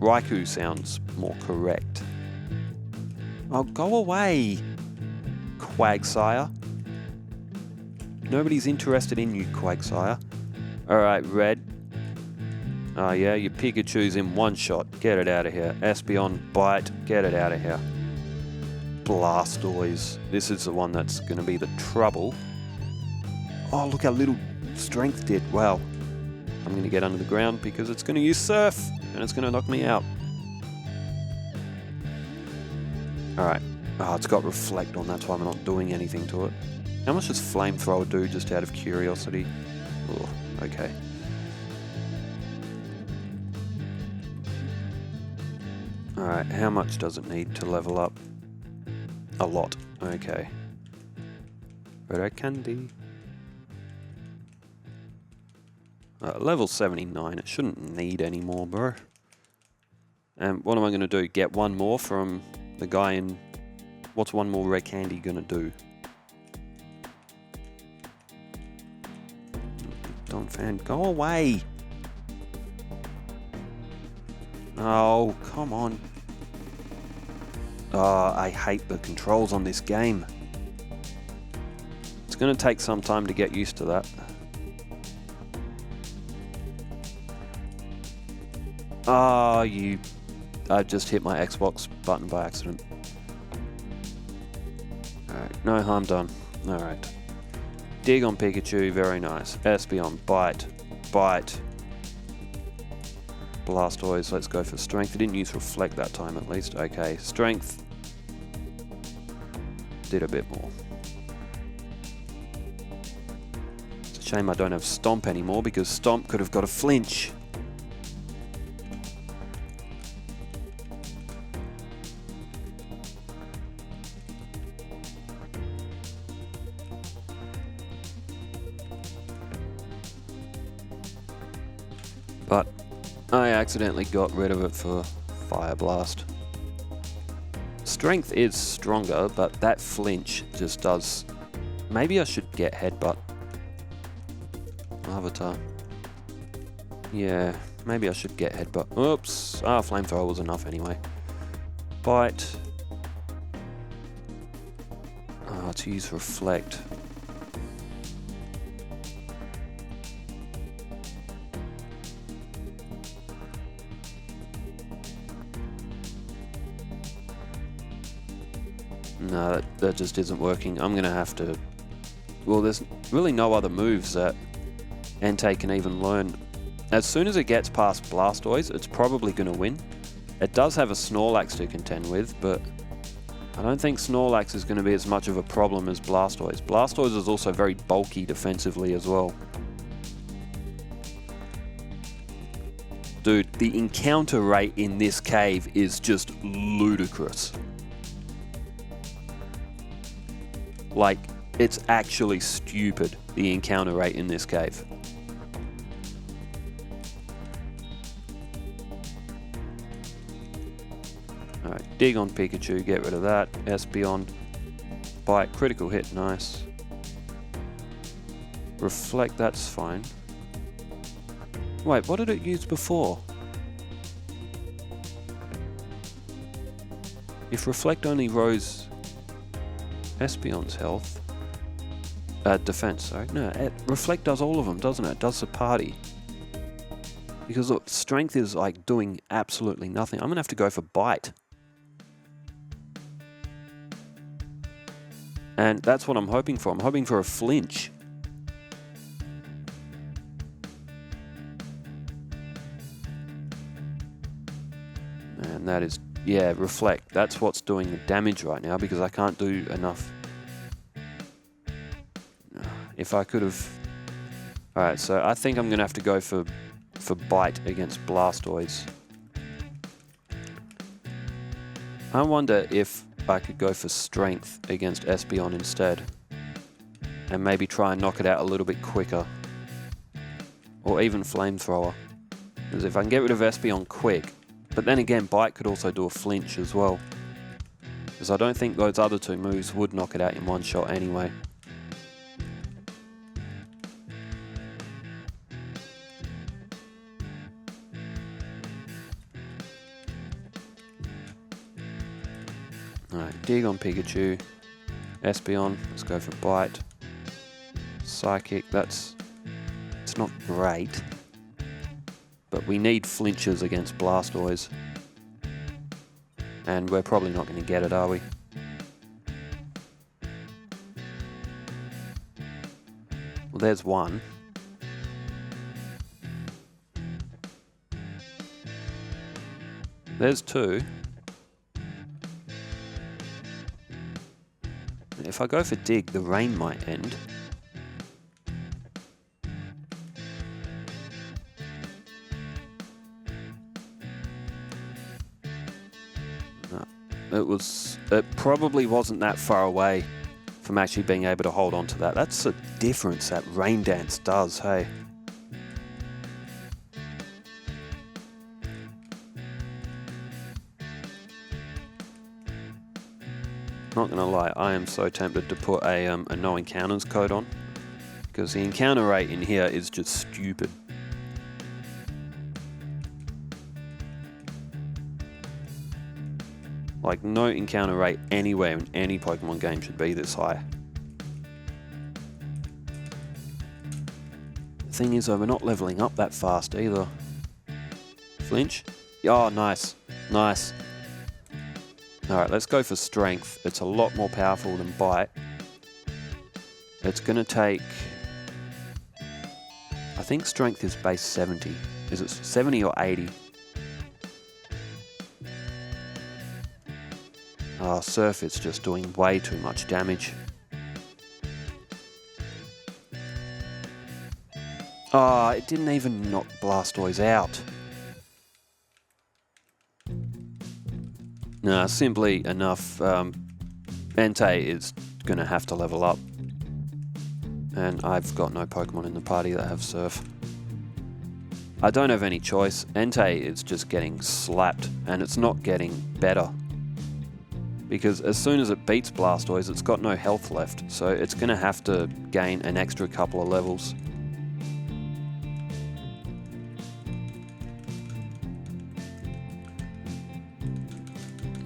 Raikou sounds more correct. Oh, go away, Quagsire. Nobody's interested in you, Quagsire. Alright, Red. Oh yeah, your Pikachu's in one shot. Get it out of here. Espeon, Bite. Get it out of here. Blastoise. This is the one that's going to be the trouble. Oh, look how little Strength did. Wow. I'm going to get under the ground because it's going to use Surf and it's going to knock me out. Alright. Oh, it's got Reflect on. That's why I'm not doing anything to it. How much does Flamethrower do, just out of curiosity? Oh, okay. Alright, how much does it need to level up? A lot. Okay. Red Candy. Level 79. It shouldn't need any more, bro. And what am I going to do? Get one more from the guy in... What's one more Red Candy going to do? Don Fan, go away! Oh, come on. Oh, I hate the controls on this game. It's going to take some time to get used to that. Oh, you... I just hit my Xbox button by accident. Alright, no harm done. Alright. Dig on Pikachu, very nice. Espeon, Bite. Bite. Blastoise, let's go for Strength. It didn't use Reflect that time at least. Okay, Strength. Did a bit more. It's a shame I don't have Stomp anymore because Stomp could have got a flinch. But I accidentally got rid of it for Fire Blast. Strength is stronger, but that flinch just does... Maybe I should get Headbutt. Avatar. Yeah, maybe I should get Headbutt. Oops. Flamethrower was enough anyway. Bite. To use Reflect. No, that just isn't working. I'm going to have to... Well, there's really no other moves that Entei can even learn. As soon as it gets past Blastoise, it's probably going to win. It does have a Snorlax to contend with, but I don't think Snorlax is going to be as much of a problem as Blastoise. Blastoise is also very bulky defensively as well. Dude, the encounter rate in this cave is just ludicrous. Like, it's actually stupid, the encounter rate in this cave. Alright, Dig on Pikachu, get rid of that. Espeon. Bite, critical hit, nice. Reflect, that's fine. Wait, what did it use before? If Reflect only rose Espeon's health... defense, sorry. No, Reflect does all of them, doesn't it? It does the party. Because look, Strength is like doing absolutely nothing. I'm going to have to go for Bite. And that's what I'm hoping for. I'm hoping for a flinch. And that is... Yeah, Reflect. That's what's doing the damage right now because I can't do enough. If I could have... Alright, so I think I'm going to have to go for Bite against Blastoise. I wonder if I could go for Strength against Espeon instead. And maybe try and knock it out a little bit quicker. Or even Flamethrower. Because if I can get rid of Espeon quick... But then again, Bite could also do a flinch as well. Because I don't think those other two moves would knock it out in one shot anyway. Dig on Pikachu. Espeon, let's go for Bite. Psychic, it's not great. But we need flinches against Blastoise. And we're probably not going to get it, are we? Well, there's one. There's two. If I go for Dig, the rain might end. No, it probably wasn't that far away from actually being able to hold on to that. That's a difference that Rain Dance does, hey. Not gonna lie, I am so tempted to put a no encounters code on, because the encounter rate in here is just stupid. Like, no encounter rate anywhere in any Pokemon game should be this high. The thing is, though, we're not leveling up that fast either. Flinch? Oh, nice. Nice. Alright, let's go for Strength. It's a lot more powerful than Bite. It's going to take... I think Strength is base 70. Is it 70 or 80? Oh, Surf is just doing way too much damage. Oh, it didn't even knock Blastoise out. Nah, simply enough. Entei is going to have to level up. And I've got no Pokemon in the party that have Surf. I don't have any choice. Entei is just getting slapped, and it's not getting better. Because as soon as it beats Blastoise, it's got no health left, so it's going to have to gain an extra couple of levels.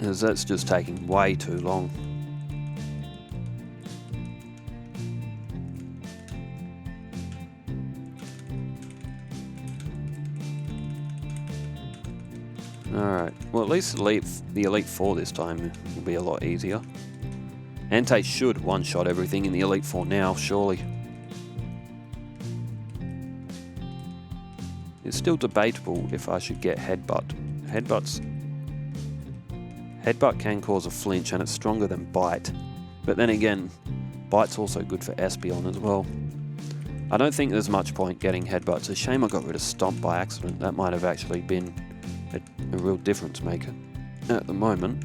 As that's just taking way too long. Alright, well at least the Elite Four this time will be a lot easier. Entei should one-shot everything in the Elite Four now, surely. It's still debatable if I should get Headbutt. Headbutt can cause a flinch and it's stronger than Bite. But then again, Bite's also good for Espeon as well. I don't think there's much point getting Headbutt. It's a shame I got rid of Stomp by accident. That might have actually been a real difference maker at the moment.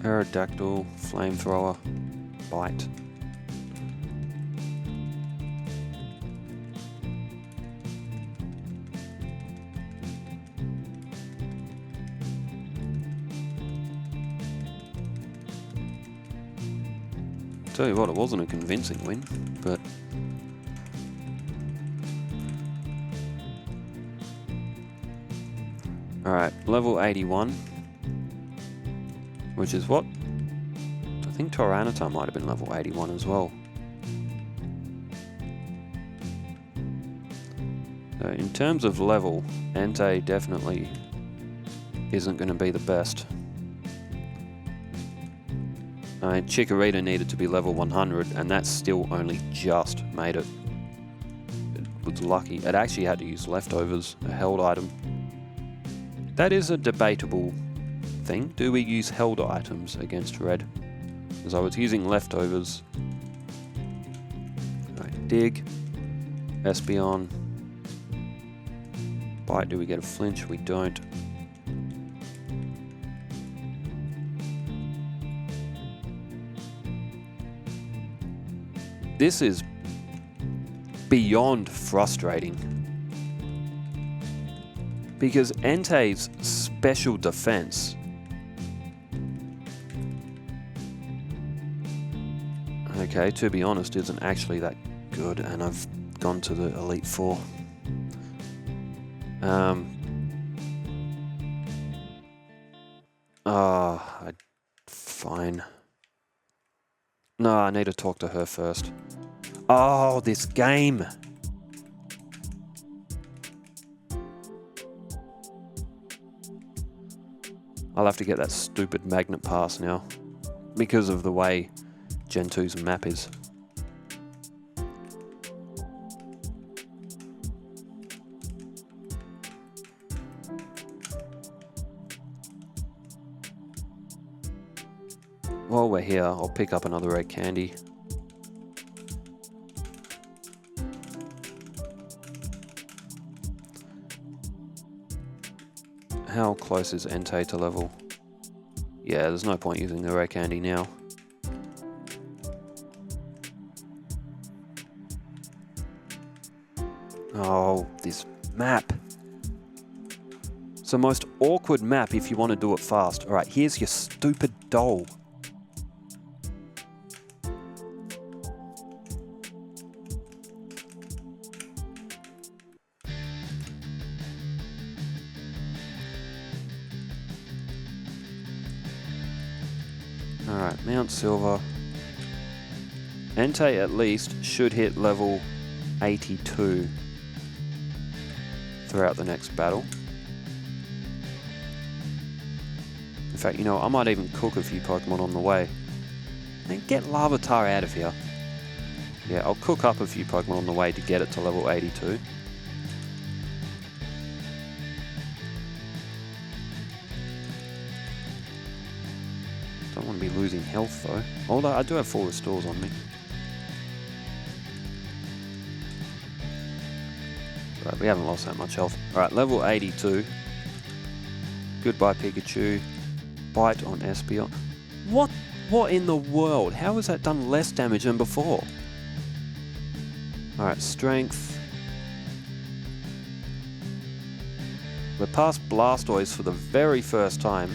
Aerodactyl, Flamethrower, Bite. Tell you what, it wasn't a convincing win, but alright, level 81, which is what? I think Tyranitar might have been level 81 as well. So in terms of level, Entei definitely isn't going to be the best. Chikorita needed to be level 100, and that still only just made it. It was lucky. It actually had to use Leftovers, a held item. That is a debatable thing. Do we use held items against Red? Because I was using Leftovers. Right, Dig, Espeon, Bite. Do we get a flinch? We don't. This is beyond frustrating. Because Entei's special defense okay, to be honest, isn't actually that good, and I've gone to the Elite Four. Fine. No, I need to talk to her first. Oh, this game! I'll have to get that stupid magnet pass now, because of the way Gen 2's map is. While we're here, I'll pick up another red candy. How close is Entei to level? Yeah, there's no point using the red candy now. Oh, this map. It's the most awkward map if you want to do it fast. Alright, here's your stupid doll. Alright, Mount Silver. Entei at least should hit level 82 throughout the next battle. In fact, you know, I might even cook a few Pokemon on the way. And get Larvitar out of here. Yeah, I'll cook up a few Pokemon on the way to get it to level 82. Don't want to be losing health though. Although I do have 4 restores on me. Right, we haven't lost that much health. Alright, level 82. Goodbye Pikachu. Bite on Espeon. What in the world? How has that done less damage than before? Alright, strength. We're past Blastoise for the very first time.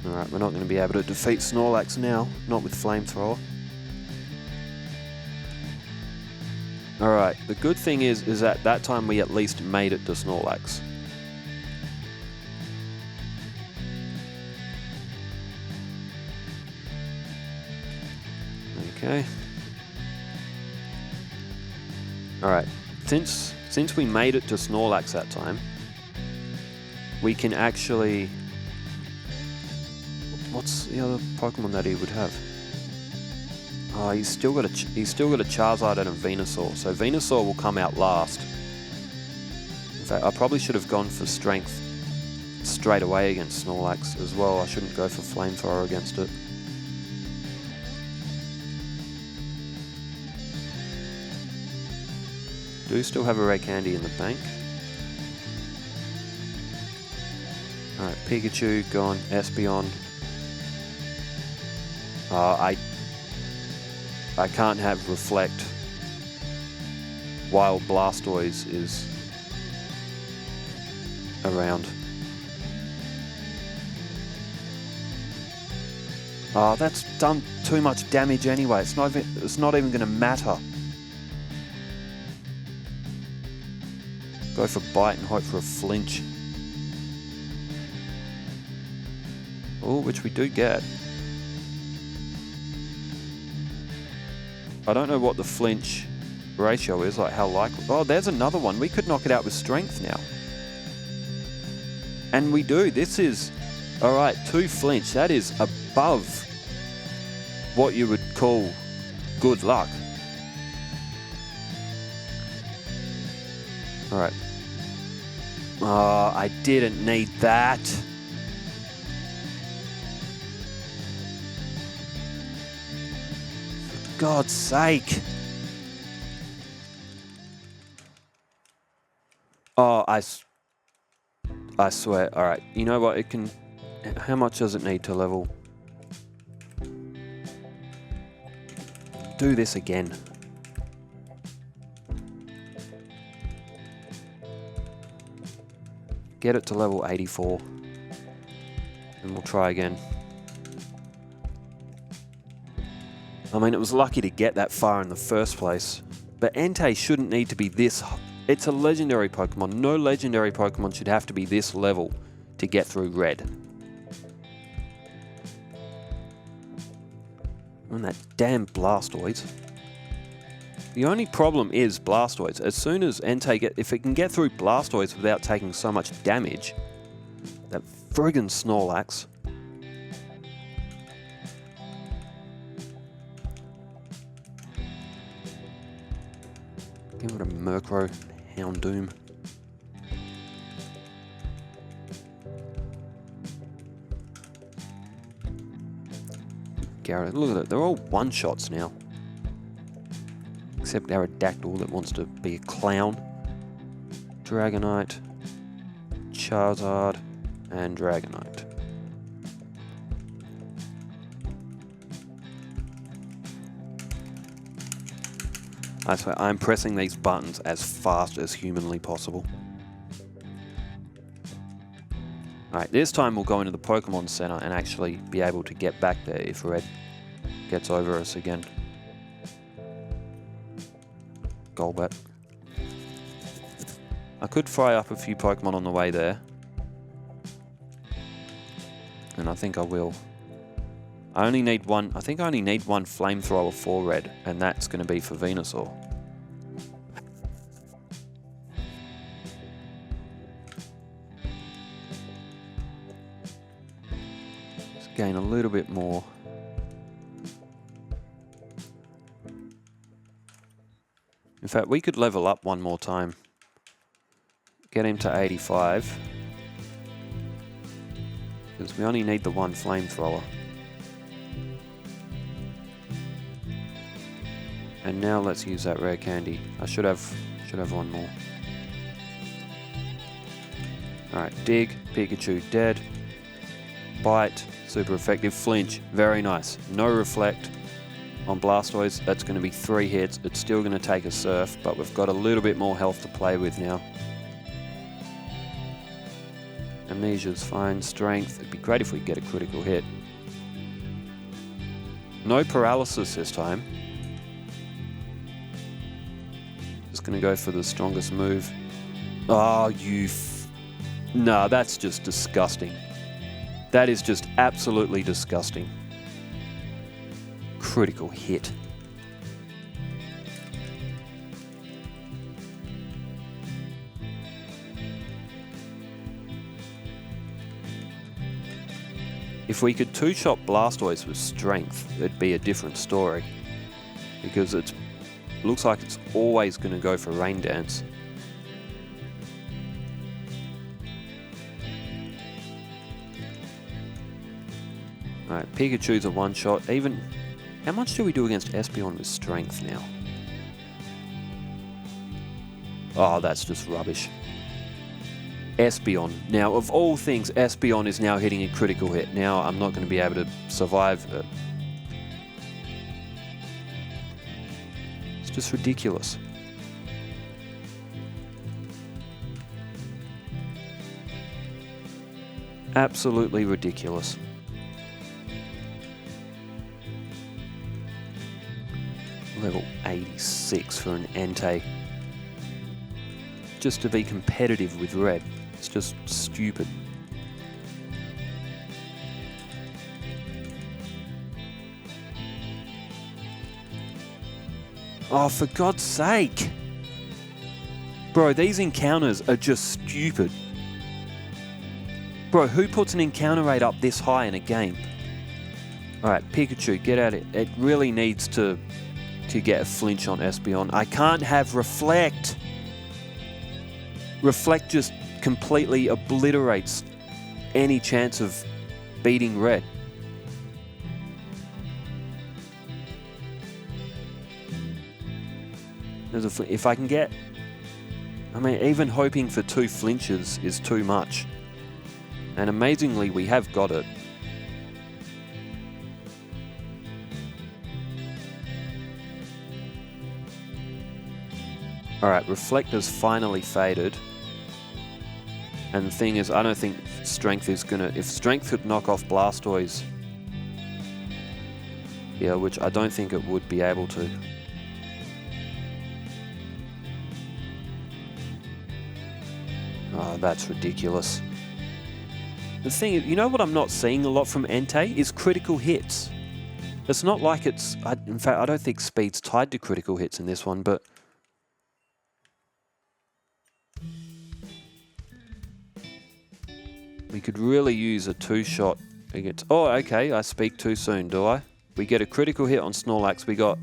Alright, we're not going to be able to defeat Snorlax now, not with Flamethrower. Alright, the good thing is at that time we at least made it to Snorlax. Okay. Alright, since we made it to Snorlax that time, we can actually... What's the other Pokemon that he would have? Oh, he's still got a Charizard and a Venusaur, so Venusaur will come out last. In fact, I probably should have gone for Strength straight away against Snorlax as well. I shouldn't go for Flamethrower against it. Do still have a red candy in the bank. Alright, Pikachu gone, Espeon. I can't have Reflect while Blastoise is around. Oh, that's done too much damage anyway. It's not even going to matter. Go for Bite and hope for a flinch. Oh, which we do get. I don't know what the flinch ratio is, like how likely... Oh, there's another one. We could knock it out with strength now. And we do. This is... Alright, 2 flinch. That is above what you would call good luck. Alright. Oh, I didn't need that. God's sake. Oh, I swear. Alright, you know what? It can... How much does it need to level? Do this again. Get it to level 84. And And we'll try again. I mean, it was lucky to get that far in the first place. But Entei shouldn't need to be this... It's a legendary Pokemon. No legendary Pokemon should have to be this level to get through red. And that damn Blastoise. The only problem is Blastoise. As soon as Entei if it can get through Blastoise without taking so much damage, that friggin' Snorlax. Give it a Murkrow, Houndoom. Garrett, look at it, they're all one-shots now. Except Aerodactyl that wants to be a clown. Dragonite, Charizard, and Dragonite. I swear, I'm pressing these buttons as fast as humanly possible. Alright, this time we'll go into the Pokemon Center and actually be able to get back there if Red gets over us again. Golbat. I could fry up a few Pokemon on the way there. And I think I will. I only need one, I think I only need one Flamethrower for Red, and that's going to be for Venusaur. Let's gain a little bit more. In fact, we could level up one more time. Get him to 85. Because we only need the one Flamethrower. And now let's use that rare candy. I should have one more. Alright, Dig, Pikachu dead. Bite, super effective. Flinch, very nice. No Reflect on Blastoise. That's going to be 3 hits. It's still going to take a Surf, but we've got a little bit more health to play with now. Amnesia's fine. Strength, it'd be great if we get a critical hit. No paralysis this time. Just going to go for the strongest move. Oh, nah, that's just disgusting. That is just absolutely disgusting. Critical hit. If we could two-shot Blastoise with strength, it'd be a different story. Because it looks like it's always going to go for Rain Dance. Alright, Pikachu's a one-shot. Even, how much do we do against Espeon with strength now? Oh, that's just rubbish. Espeon. Now, of all things, Espeon is now hitting a critical hit. Now, I'm not going to be able to survive it. It's just ridiculous. Absolutely ridiculous. Level 86 for an Entei. Just to be competitive with Red. It's just stupid. Oh, for God's sake! Bro, these encounters are just stupid. Bro, who puts an encounter rate up this high in a game? Alright, Pikachu, get at it. It really needs to get a flinch on Espeon. I can't have Reflect! Reflect just completely obliterates any chance of beating Red. If I can get... I mean, even hoping for 2 flinches is too much. And amazingly, we have got it. Alright, Reflect has finally faded. And the thing is, I don't think strength is gonna... If strength could knock off Blastoise, yeah, which I don't think it would be able to. Oh, that's ridiculous. The thing is, you know what I'm not seeing a lot from Entei is critical hits. It's not like it's... in fact, I don't think speed's tied to critical hits in this one, but... we could really use a two-shot against... Oh, okay, I speak too soon, do I? We get a critical hit on Snorlax. We got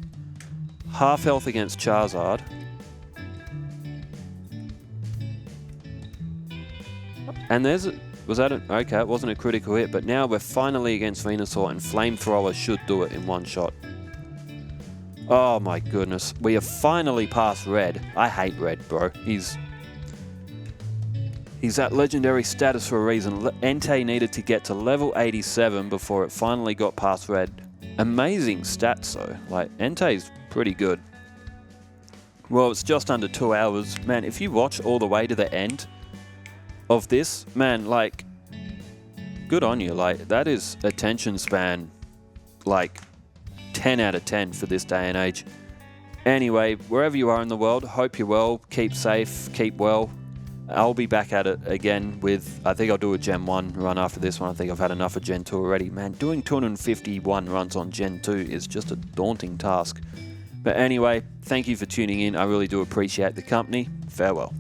half health against Charizard. And there's... Was that okay, it wasn't a critical hit, but now we're finally against Venusaur, and Flamethrower should do it in one shot. Oh my goodness. We have finally passed Red. I hate Red, bro. He's at legendary status for a reason. Entei needed to get to level 87 before it finally got past Red. Amazing stats though. Like, Entei's pretty good. Well, it's just under 2 hours. Man, if you watch all the way to the end of this, man, like, good on you. Like, that is attention span, like, 10 out of 10 for this day and age. Anyway, wherever you are in the world, hope you're well, keep safe, keep well. I'll be back at it again with, I think I'll do a Gen 1 run after this one. I think I've had enough of Gen 2 already. Man, doing 251 runs on Gen 2 is just a daunting task. But anyway, thank you for tuning in. I really do appreciate the company. Farewell.